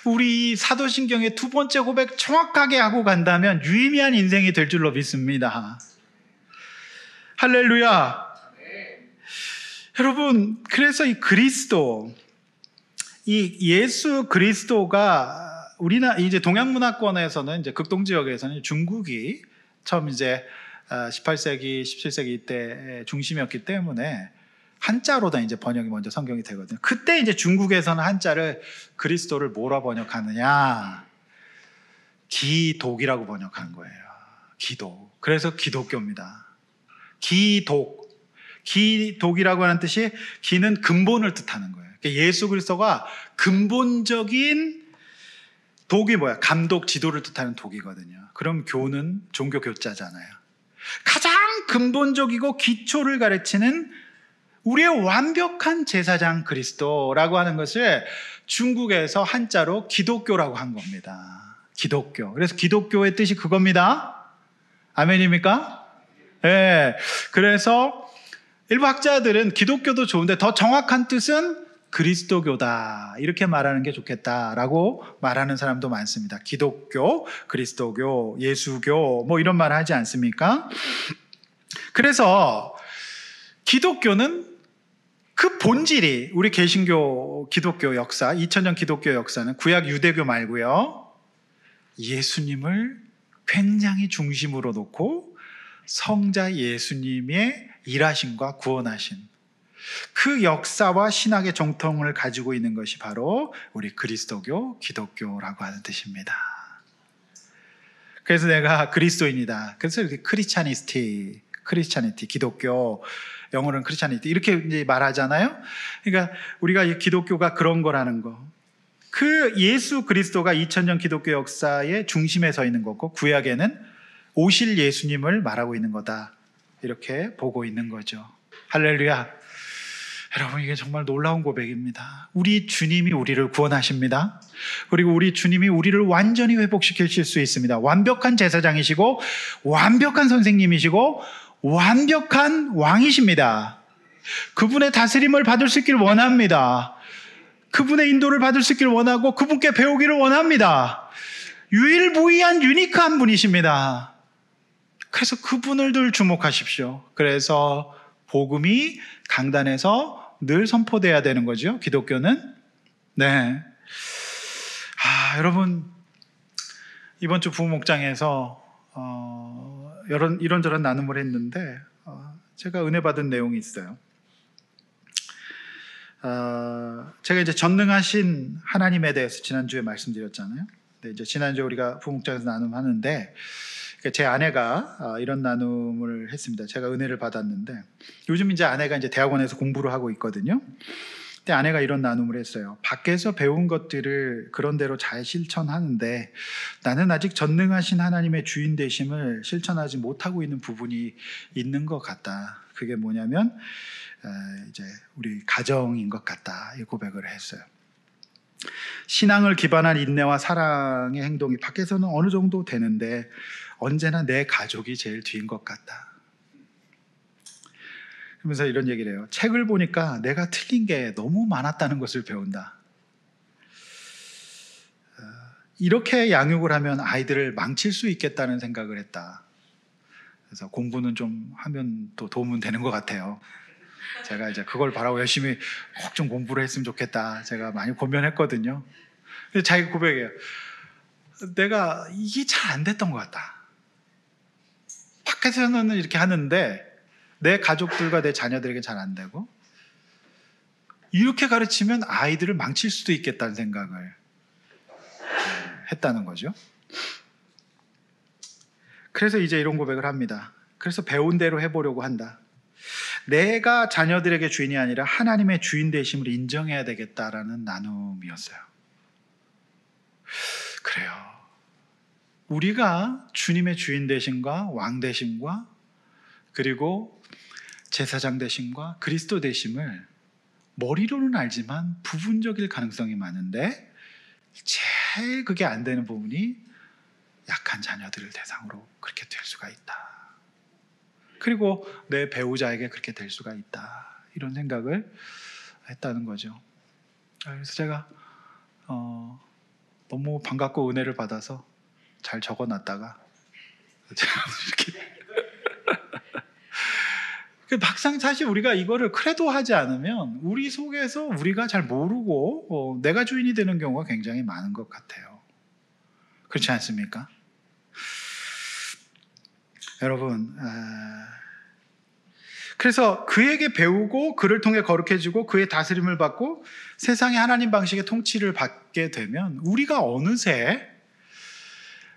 우리 사도신경의 두 번째 고백 정확하게 하고 간다면 유의미한 인생이 될 줄로 믿습니다. 할렐루야. 여러분, 그래서 이 그리스도, 이 예수 그리스도가 우리나라 이제 동양 문화권에서는 이제 극동 지역에서는 중국이 처음 이제 18세기, 17세기 이때 중심이었기 때문에 한자로다 이제 번역이 먼저 성경이 되거든요. 그때 이제 중국에서는 한자를 그리스도를 뭐라 번역하느냐? 기독이라고 번역한 거예요. 기독. 그래서 기독교입니다. 기독. 기독이라고 하는 뜻이 기는 근본을 뜻하는 거예요. 그러니까 예수 그리스도가 근본적인 독이 뭐야? 감독, 지도를 뜻하는 독이거든요. 그럼 교는 종교 교자잖아요. 가장 근본적이고 기초를 가르치는 우리의 완벽한 제사장 그리스도라고 하는 것을 중국에서 한자로 기독교라고 한 겁니다. 기독교. 그래서 기독교의 뜻이 그겁니다. 아멘입니까? 네. 그래서 일부 학자들은 기독교도 좋은데 더 정확한 뜻은 그리스도교다 이렇게 말하는 게 좋겠다라고 말하는 사람도 많습니다. 기독교, 그리스도교, 예수교 뭐 이런 말 하지 않습니까? 그래서 기독교는 그 본질이 우리 개신교 기독교 역사, 2000년 기독교 역사는 구약 유대교 말고요, 예수님을 굉장히 중심으로 놓고 성자 예수님의 일하심과 구원하신 그 역사와 신학의 정통을 가지고 있는 것이 바로 우리 그리스도교, 기독교라고 하는 뜻입니다. 그래서 내가 그리스도인이다. 그래서 이렇게 크리스찬니티, 기독교, 영어로는 크리스찬니티 이렇게 이제 말하잖아요. 그러니까 우리가 이 기독교가 그런 거라는 거. 그 예수 그리스도가 2000년 기독교 역사의 중심에 서 있는 거고 구약에는 오실 예수님을 말하고 있는 거다. 이렇게 보고 있는 거죠. 할렐루야. 여러분, 이게 정말 놀라운 고백입니다. 우리 주님이 우리를 구원하십니다. 그리고 우리 주님이 우리를 완전히 회복시키실 수 있습니다. 완벽한 제사장이시고 완벽한 선생님이시고 완벽한 왕이십니다. 그분의 다스림을 받을 수 있기를 원합니다. 그분의 인도를 받을 수 있기를 원하고 그분께 배우기를 원합니다. 유일무이한 유니크한 분이십니다. 그래서 그분을 늘 주목하십시오. 그래서 복음이 강단에서 늘 선포돼야 되는 거죠. 기독교는. 네. 여러분, 이번 주 부목장에서 이런저런 나눔을 했는데 제가 은혜 받은 내용이 있어요. 제가 이제 전능하신 하나님에 대해서 지난주에 말씀드렸잖아요. 근데 이제 지난주에 우리가 부목장에서 나눔하는데 제 아내가 이런 나눔을 했습니다. 제가 은혜를 받았는데 요즘 이제 아내가 이제 대학원에서 공부를 하고 있거든요. 근데 아내가 이런 나눔을 했어요. 밖에서 배운 것들을 그런대로 잘 실천하는데 나는 아직 전능하신 하나님의 주인 되심을 실천하지 못하고 있는 부분이 있는 것 같다. 그게 뭐냐면 이제 우리 가정인 것 같다. 이 고백을 했어요. 신앙을 기반한 인내와 사랑의 행동이 밖에서는 어느 정도 되는데 언제나 내 가족이 제일 뒤인 것 같다. 그러면서 이런 얘기를 해요. 책을 보니까 내가 틀린 게 너무 많았다는 것을 배운다. 이렇게 양육을 하면 아이들을 망칠 수 있겠다는 생각을 했다. 그래서 공부는 좀 하면 또 도움은 되는 것 같아요. 제가 이제 그걸 바라고 열심히 꼭 좀 공부를 했으면 좋겠다. 제가 많이 고민했거든요. 근데 자기가 고백해요. 내가 이게 잘 안 됐던 것 같다. 밖에서는 이렇게 하는데 내 가족들과 내 자녀들에게 잘 안 되고 이렇게 가르치면 아이들을 망칠 수도 있겠다는 생각을 했다는 거죠. 그래서 이제 이런 고백을 합니다. 그래서 배운 대로 해보려고 한다. 내가 자녀들에게 주인이 아니라 하나님의 주인 되심을 인정해야 되겠다라는 나눔이었어요. 그래요. 우리가 주님의 주인 되심과 왕 되심과 그리고 제사장 되심과 그리스도 되심을 머리로는 알지만 부분적일 가능성이 많은데 제일 그게 안 되는 부분이 약한 자녀들을 대상으로 그렇게 될 수가 있다. 그리고 내 배우자에게 그렇게 될 수가 있다. 이런 생각을 했다는 거죠. 그래서 제가 너무 반갑고 은혜를 받아서 잘 적어놨다가 이렇게 막상 사실 우리가 이거를 크레도하지 않으면 우리 속에서 우리가 잘 모르고 내가 주인이 되는 경우가 굉장히 많은 것 같아요. 그렇지 않습니까? 여러분, 그래서 그에게 배우고 그를 통해 거룩해지고 그의 다스림을 받고 세상의 하나님 방식의 통치를 받게 되면 우리가 어느새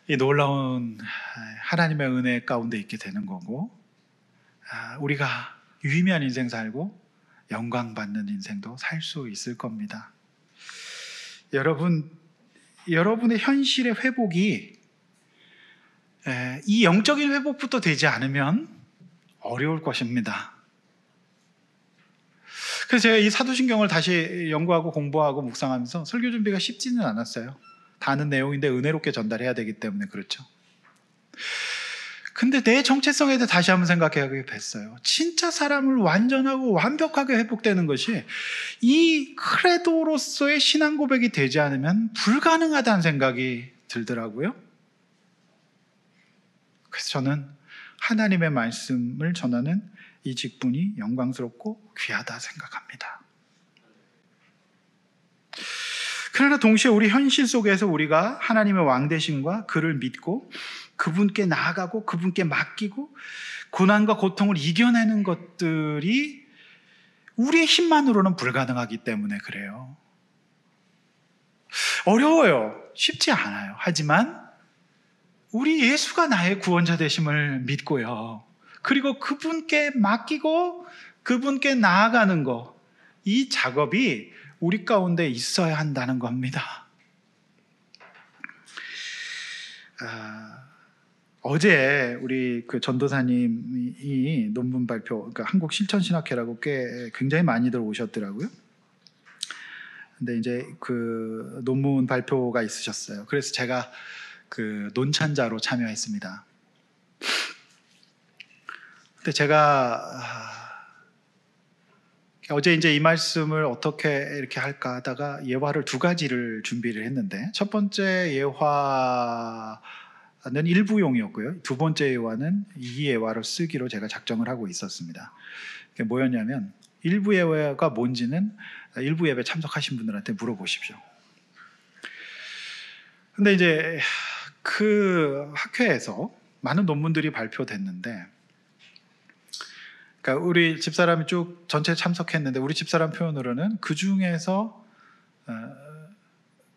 이 놀라운 하나님의 은혜 가운데 있게 되는 거고 우리가 유의미한 인생 살고 영광받는 인생도 살 수 있을 겁니다. 여러분의 현실의 회복이 이 영적인 회복부터 되지 않으면 어려울 것입니다. 그래서 제가 이 사도신경을 다시 연구하고 공부하고 묵상하면서 설교 준비가 쉽지는 않았어요. 다 아는 내용인데 은혜롭게 전달해야 되기 때문에 그렇죠. 근데 내 정체성에 대해 다시 한번 생각하게 됐어요. 진짜 사람을 완전하고 완벽하게 회복되는 것이 이 크레도로서의 신앙 고백이 되지 않으면 불가능하다는 생각이 들더라고요. 그래서 저는 하나님의 말씀을 전하는 이 직분이 영광스럽고 귀하다 생각합니다. 그러나 동시에 우리 현실 속에서 우리가 하나님의 왕되심과 그를 믿고 그분께 나아가고 그분께 맡기고 고난과 고통을 이겨내는 것들이 우리의 힘만으로는 불가능하기 때문에 그래요. 어려워요. 쉽지 않아요. 하지만 우리 예수가 나의 구원자 되심을 믿고요. 그리고 그분께 맡기고 그분께 나아가는 것, 이 작업이 우리 가운데 있어야 한다는 겁니다. 어제 우리 그 전도사님이 논문 발표, 그러니까 한국 실천신학회라고 굉장히 많이들 오셨더라고요. 근데 이제 그 논문 발표가 있으셨어요. 그래서 제가 그 논찬자로 참여했습니다. 근데 제가 어제 이제 이 말씀을 어떻게 이렇게 할까 하다가 예화를 두 가지를 준비를 했는데, 첫 번째 예화는 일부용이었고요. 두 번째 예화는 이 예화를 쓰기로 제가 작정을 하고 있었습니다. 그게 뭐였냐면, 일부 예화가 뭔지는 일부 예배 참석하신 분들한테 물어보십시오. 근데 이제 그 학회에서 많은 논문들이 발표됐는데, 그러니까 우리 집사람이 쭉 전체 참석했는데 우리 집사람 표현으로는 그 중에서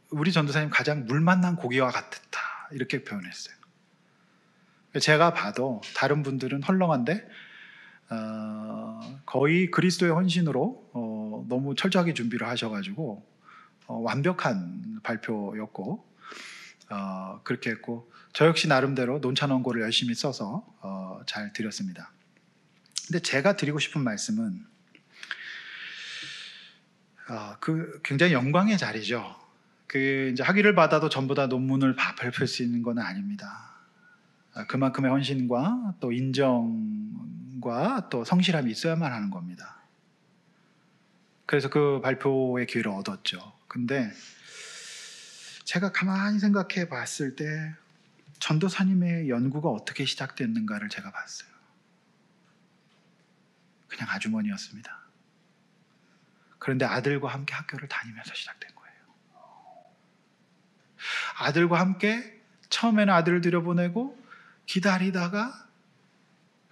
우리 전도사님 가장 물 만난 고기와 같았다 이렇게 표현했어요. 제가 봐도 다른 분들은 헐렁한데 거의 그리스도의 헌신으로 너무 철저하게 준비를 하셔가지고 완벽한 발표였고 그렇게 했고, 저 역시 나름대로 논찬 원고를 열심히 써서 잘 드렸습니다. 근데 제가 드리고 싶은 말씀은 그 굉장히 영광의 자리죠. 그 이제 학위를 받아도 전부 다 논문을 발표할 수 있는 건 아닙니다. 그만큼의 헌신과 또 인정과 또 성실함이 있어야만 하는 겁니다. 그래서 그 발표의 기회를 얻었죠. 근데 제가 가만히 생각해 봤을 때 전도사님의 연구가 어떻게 시작됐는가를 제가 봤어요. 그냥 아주머니였습니다. 그런데 아들과 함께 학교를 다니면서 시작된 거예요. 아들과 함께 처음에는 아들을 들여보내고 기다리다가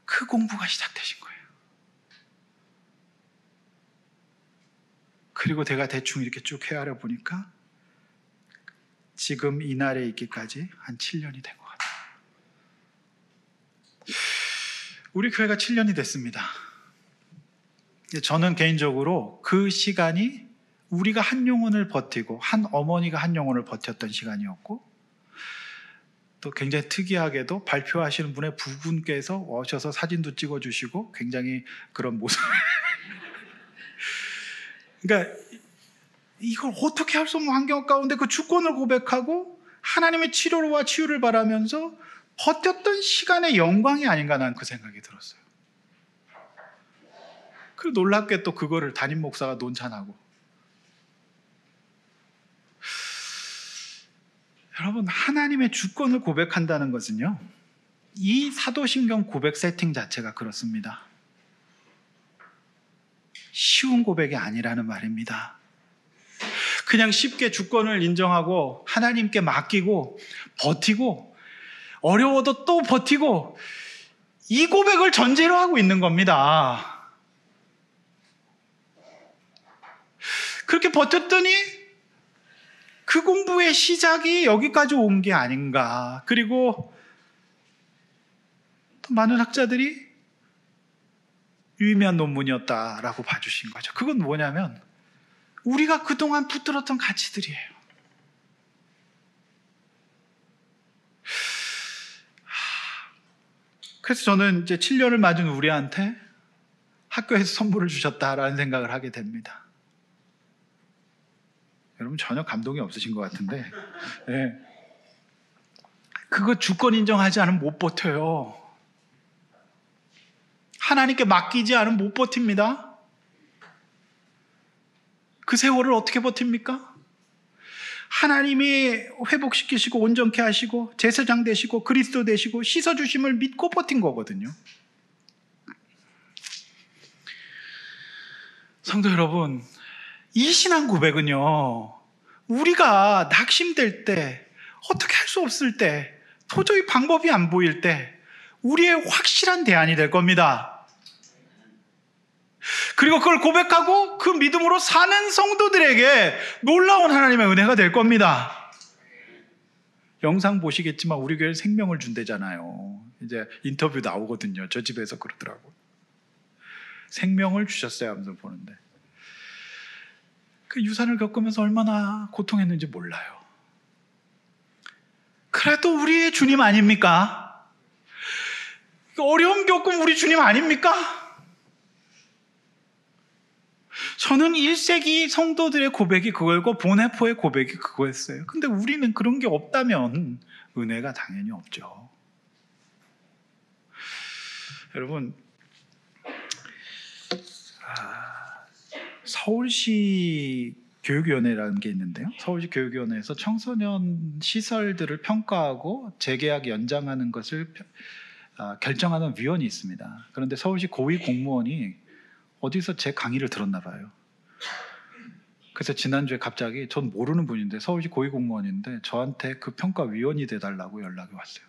그 공부가 시작되신 거예요. 그리고 제가 대충 이렇게 쭉 헤아려 보니까 지금 이 날에 있기까지 한 7년이 된 것 같아요. 우리 교회가 7년이 됐습니다. 저는 개인적으로 그 시간이 우리가 한 영혼을 버티고 한 어머니가 한 영혼을 버텼던 시간이었고, 또 굉장히 특이하게도 발표하시는 분의 부군께서 오셔서 사진도 찍어주시고 굉장히 그런 모습 그러니까 이걸 어떻게 할 수 없는 환경 가운데 그 주권을 고백하고 하나님의 치료와 치유를 바라면서 버텼던 시간의 영광이 아닌가, 난 그 생각이 들었어요. 그리고 놀랍게 또 그거를 담임 목사가 논찬하고. 여러분, 하나님의 주권을 고백한다는 것은요, 이 사도신경 고백 세팅 자체가 그렇습니다. 쉬운 고백이 아니라는 말입니다. 그냥 쉽게 주권을 인정하고 하나님께 맡기고 버티고 어려워도 또 버티고, 이 고백을 전제로 하고 있는 겁니다. 그렇게 버텼더니 그 공부의 시작이 여기까지 온 게 아닌가. 그리고 또 많은 학자들이 유의미한 논문이었다라고 봐주신 거죠. 그건 뭐냐면 우리가 그동안 붙들었던 가치들이에요. 그래서 저는 이제 7년을 맞은 우리한테 학교에서 선물을 주셨다라는 생각을 하게 됩니다. 여러분 전혀 감동이 없으신 것 같은데, 네. 그거 주권 인정하지 않으면 못 버텨요. 하나님께 맡기지 않으면 못 버팁니다. 그 세월을 어떻게 버팁니까? 하나님이 회복시키시고 온전케 하시고 제사장 되시고 그리스도 되시고 씻어주심을 믿고 버틴 거거든요. 성도 여러분, 이 신앙 고백은요, 우리가 낙심될 때, 어떻게 할 수 없을 때, 도저히 방법이 안 보일 때 우리의 확실한 대안이 될 겁니다. 그리고 그걸 고백하고 그 믿음으로 사는 성도들에게 놀라운 하나님의 은혜가 될 겁니다. 영상 보시겠지만 우리 교회 생명을 준대잖아요. 이제 인터뷰 나오거든요. 저 집에서 그러더라고요. 생명을 주셨어요 하면서 보는데, 그 유산을 겪으면서 얼마나 고통했는지 몰라요. 그래도 우리의 주님 아닙니까? 어려움 겪은 우리 주님 아닙니까? 저는 1세기 성도들의 고백이 그거고 보네포의 고백이 그거였어요. 근데 우리는 그런 게 없다면 은혜가 당연히 없죠. 여러분, 서울시 교육위원회라는 게 있는데요. 서울시 교육위원회에서 청소년 시설들을 평가하고 재계약 연장하는 것을 결정하는 위원이 있습니다. 그런데 서울시 고위 공무원이 어디서 제 강의를 들었나 봐요. 그래서 지난주에 갑자기, 전 모르는 분인데 서울시 고위 공무원인데 저한테 그 평가 위원이 돼달라고 연락이 왔어요.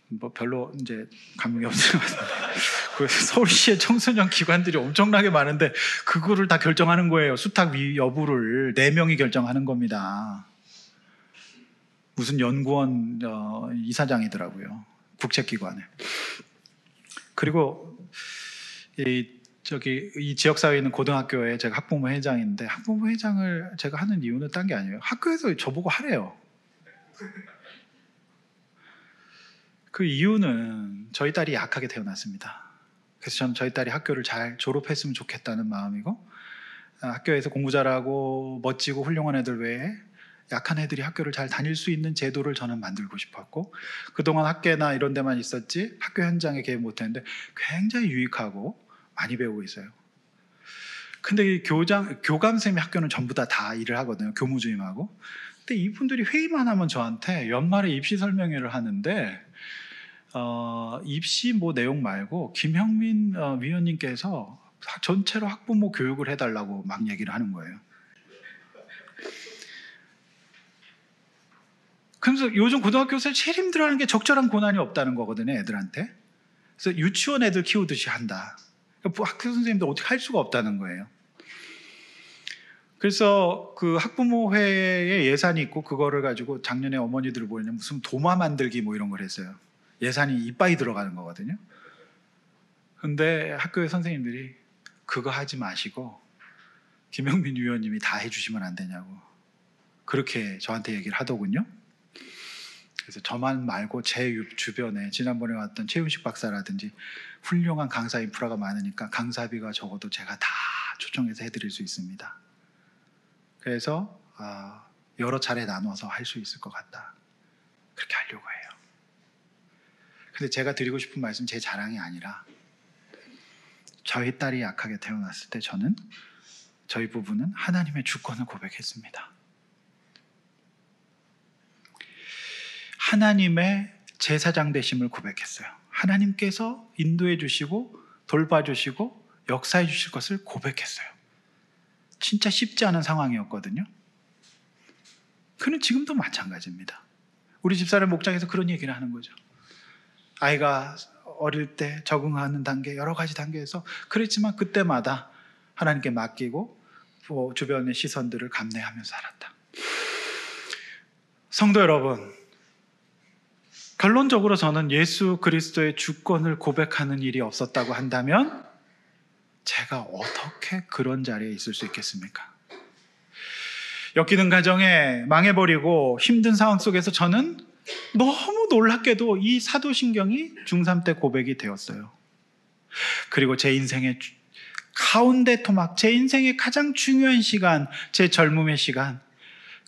뭐 별로 이제 감흥이 없는 것 같은데, 서울시의 청소년 기관들이 엄청나게 많은데 그거를 다 결정하는 거예요. 수탁 여부를 4명이 결정하는 겁니다. 무슨 연구원 이사장이더라고요, 국책기관에. 그리고 이 지역사회에 있는 고등학교에 제가 학부모 회장인데, 학부모 회장을 제가 하는 이유는 딴 게 아니에요. 학교에서 저보고 하래요. 그 이유는 저희 딸이 약하게 태어났습니다. 그래서 저는 저희 딸이 학교를 잘 졸업했으면 좋겠다는 마음이고, 학교에서 공부 잘하고 멋지고 훌륭한 애들 외에 약한 애들이 학교를 잘 다닐 수 있는 제도를 저는 만들고 싶었고, 그동안 학교나 이런 데만 있었지 학교 현장에 개입 못했는데 굉장히 유익하고 많이 배우고 있어요. 근데 이 교감쌤이 학교는 전부 다 일을 하거든요. 교무주임하고. 근데 이분들이 회의만 하면 저한테 연말에 입시 설명회를 하는데, 입시 뭐 내용 말고 김형민 위원님께서 전체로 학부모 교육을 해달라고 막 얘기를 하는 거예요. 그래서 요즘 고등학교에서 제일 힘들어하는 게 적절한 고난이 없다는 거거든요, 애들한테. 그래서 유치원 애들 키우듯이 한다. 그러니까 학교 선생님들 어떻게 할 수가 없다는 거예요. 그래서 그 학부모회에 예산이 있고, 그거를 가지고 작년에 어머니들 모이는 무슨 도마 만들기 뭐 이런 걸 했어요. 예산이 이빠이 들어가는 거거든요. 근데 학교의 선생님들이 그거 하지 마시고 김영민 위원님이 다 해주시면 안 되냐고 그렇게 저한테 얘기를 하더군요. 그래서 저만 말고 제 주변에 지난번에 왔던 최윤식 박사라든지 훌륭한 강사 인프라가 많으니까 강사비가 적어도 제가 다 초청해서 해드릴 수 있습니다. 그래서 여러 차례 나눠서 할 수 있을 것 같다, 그렇게 하려고 해요. 근데 제가 드리고 싶은 말씀, 제 자랑이 아니라 저희 딸이 약하게 태어났을 때 저희 부부는 하나님의 주권을 고백했습니다. 하나님의 제사장 되심을 고백했어요. 하나님께서 인도해 주시고 돌봐주시고 역사해 주실 것을 고백했어요. 진짜 쉽지 않은 상황이었거든요. 그는 지금도 마찬가지입니다. 우리 집사람 목장에서 그런 얘기를 하는 거죠. 아이가 어릴 때 적응하는 단계, 여러 가지 단계에서 그랬지만 그때마다 하나님께 맡기고 주변의 시선들을 감내하며 살았다. 성도 여러분, 결론적으로 저는 예수 그리스도의 주권을 고백하는 일이 없었다고 한다면 제가 어떻게 그런 자리에 있을 수 있겠습니까? 엮이는 가정에 망해버리고 힘든 상황 속에서 저는 너무 놀랍게도 이 사도신경이 중3 때 고백이 되었어요. 그리고 제 인생의 가운데 토막, 제 인생의 가장 중요한 시간, 제 젊음의 시간,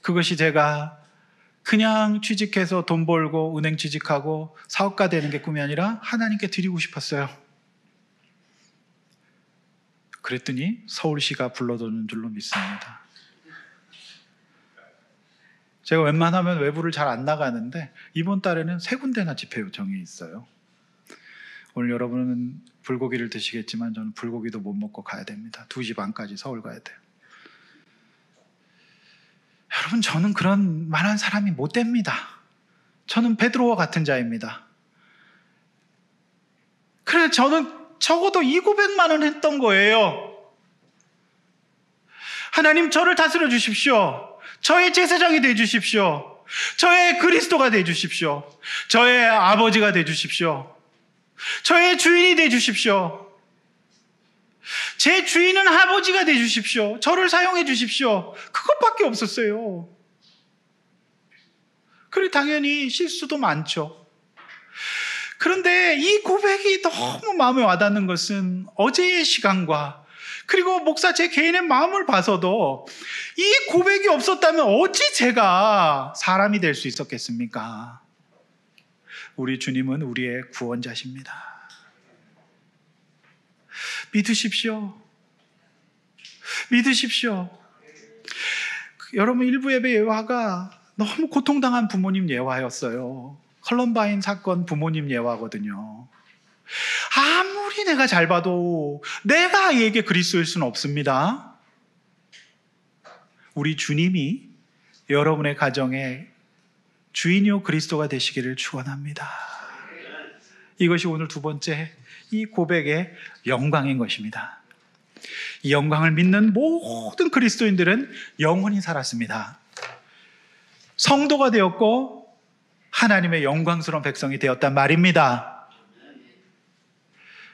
그것이 제가 그냥 취직해서 돈 벌고 은행 취직하고 사업가 되는 게 꿈이 아니라 하나님께 드리고 싶었어요. 그랬더니 서울시가 불러주는 줄로 믿습니다. 제가 웬만하면 외부를 잘 안 나가는데 이번 달에는 3군데나 집회 요청이 있어요. 오늘 여러분은 불고기를 드시겠지만 저는 불고기도 못 먹고 가야 됩니다. 2시 반까지 서울 가야 돼요. 여러분, 저는 그런 만한 사람이 못 됩니다. 저는 베드로와 같은 자입니다. 그래, 저는 적어도 이 고백만은 했던 거예요. 하나님, 저를 다스려 주십시오. 저의 제사장이 돼 주십시오. 저의 그리스도가 돼 주십시오. 저의 아버지가 돼 주십시오. 저의 주인이 돼 주십시오. 제 주인은 아버지가 돼 주십시오. 저를 사용해 주십시오. 그것밖에 없었어요. 그리고 당연히 실수도 많죠. 그런데 이 고백이 너무 마음에 와닿는 것은 어제의 시간과 그리고 목사 제 개인의 마음을 봐서도 이 고백이 없었다면 어찌 제가 사람이 될 수 있었겠습니까? 우리 주님은 우리의 구원자십니다. 믿으십시오. 믿으십시오. 여러분, 일부 예배 예화가 너무 고통당한 부모님 예화였어요. 컬럼바인 사건 부모님 예화거든요. 아무리 내가 잘 봐도 내가 아이에게 그리스도일 수는 없습니다. 우리 주님이 여러분의 가정의 주인이요 그리스도가 되시기를 축원합니다. 이것이 오늘 두 번째 이 고백의 영광인 것입니다. 이 영광을 믿는 모든 그리스도인들은 영원히 살았습니다. 성도가 되었고 하나님의 영광스러운 백성이 되었단 말입니다.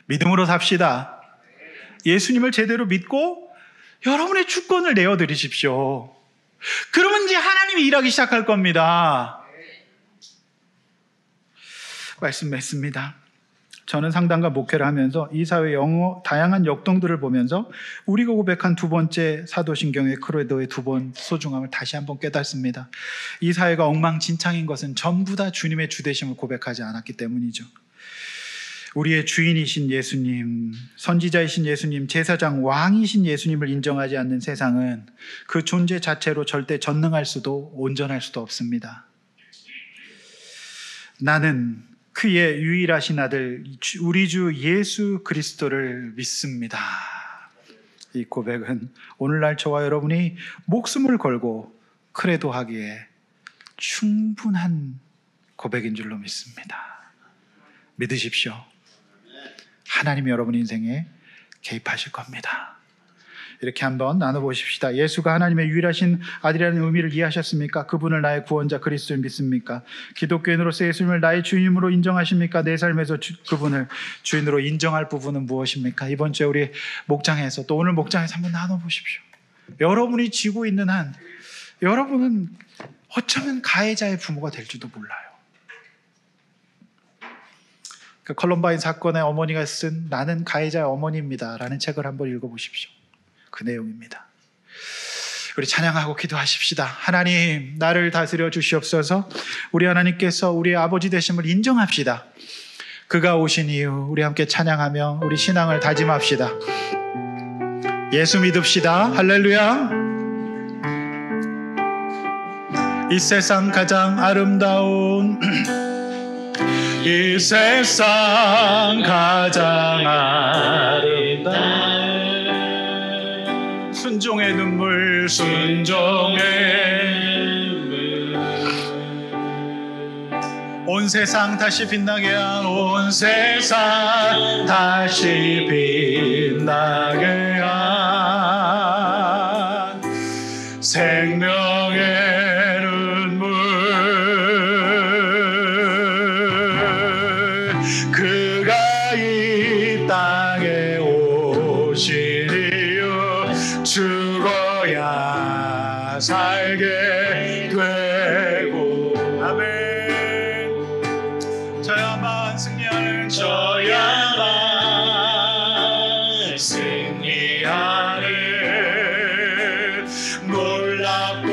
믿음으로 삽시다. 예수님을 제대로 믿고 여러분의 주권을 내어드리십시오. 그러면 이제 하나님이 일하기 시작할 겁니다. 말씀했습니다. 저는 상담과 목회를 하면서 이 사회의 다양한 역동들을 보면서 우리가 고백한 두 번째 사도신경의 크레도의 두 번 소중함을 다시 한번 깨닫습니다. 이 사회가 엉망진창인 것은 전부 다 주님의 주되심을 고백하지 않았기 때문이죠. 우리의 주인이신 예수님, 선지자이신 예수님, 제사장, 왕이신 예수님을 인정하지 않는 세상은 그 존재 자체로 절대 전능할 수도 온전할 수도 없습니다. 나는 그의 유일하신 아들 우리 주 예수 그리스도를 믿습니다. 이 고백은 오늘날 저와 여러분이 목숨을 걸고 크레도하기에 충분한 고백인 줄로 믿습니다. 믿으십시오. 하나님이 여러분 인생에 개입하실 겁니다. 이렇게 한번 나눠보십시다. 예수가 하나님의 유일하신 아들이라는 의미를 이해하셨습니까? 그분을 나의 구원자 그리스도를 믿습니까? 기독교인으로서 예수님을 나의 주님으로 인정하십니까? 내 삶에서 그분을 주인으로 인정할 부분은 무엇입니까? 이번 주에 우리 목장에서 또 오늘 목장에서 한번 나눠보십시오. 여러분이 지고 있는 한 여러분은 어쩌면 가해자의 부모가 될지도 몰라요. 그 컬럼바인 사건의 어머니가 쓴 나는 가해자의 어머니입니다 라는 책을 한번 읽어보십시오. 그 내용입니다. 우리 찬양하고 기도하십시다. 하나님, 나를 다스려 주시옵소서. 우리 하나님께서 우리의 아버지 되심을 인정합시다. 그가 오신 이유 우리 함께 찬양하며 우리 신앙을 다짐합시다. 예수 믿읍시다. 할렐루야. 이 세상 가장 아름다운 이 세상 가장 아름다운 순종의 눈물 온 세상 다시 빛나게 한 온 세상 다시 빛나게 한 생명의 살게 되고 아멘. 저야만 승리하는 놀랍고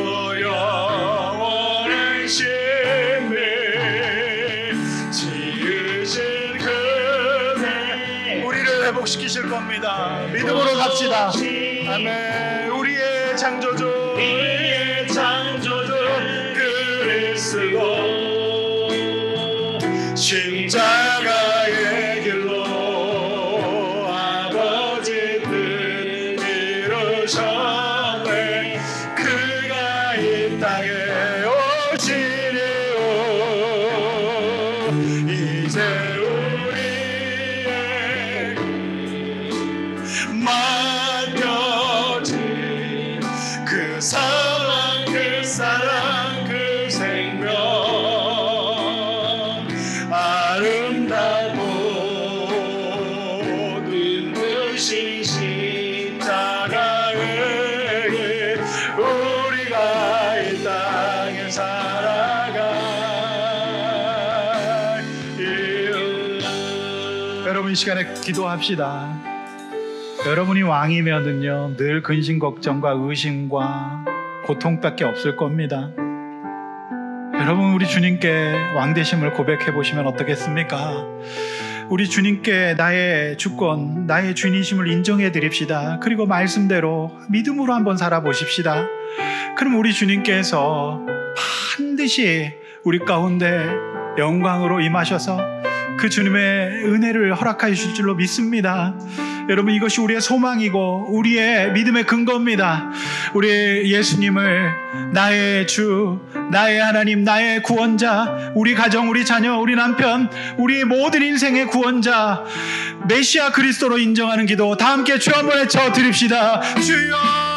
믿음으로 갑시다. 아멘. 우리의 창조주 그리스도 십자가의 길로 아버지 뜻 이루셨네. 그가 이 땅에 오시리오. 이제 우리의 맡겨진 그 사랑 그 생명 아름다고 눈부신 십자가에 우리가 이 땅에 살아가. 여러분 이 시간에 기도합시다. 여러분이 왕이면은요 늘 근심 걱정과 의심과 고통밖에 없을 겁니다. 여러분 우리 주님께 왕되심을 고백해 보시면 어떻겠습니까? 우리 주님께 나의 주권, 나의 주인이심을 인정해 드립시다. 그리고 말씀대로 믿음으로 한번 살아보십시다. 그럼 우리 주님께서 반드시 우리 가운데 영광으로 임하셔서 그 주님의 은혜를 허락하여 주실 줄로 믿습니다. 여러분 이것이 우리의 소망이고 우리의 믿음의 근거입니다. 우리 예수님을 나의 주, 나의 하나님, 나의 구원자, 우리 가정, 우리 자녀, 우리 남편, 우리 모든 인생의 구원자 메시아 그리스도로 인정하는 기도 다 함께 주 한번 외쳐 드립시다. 주여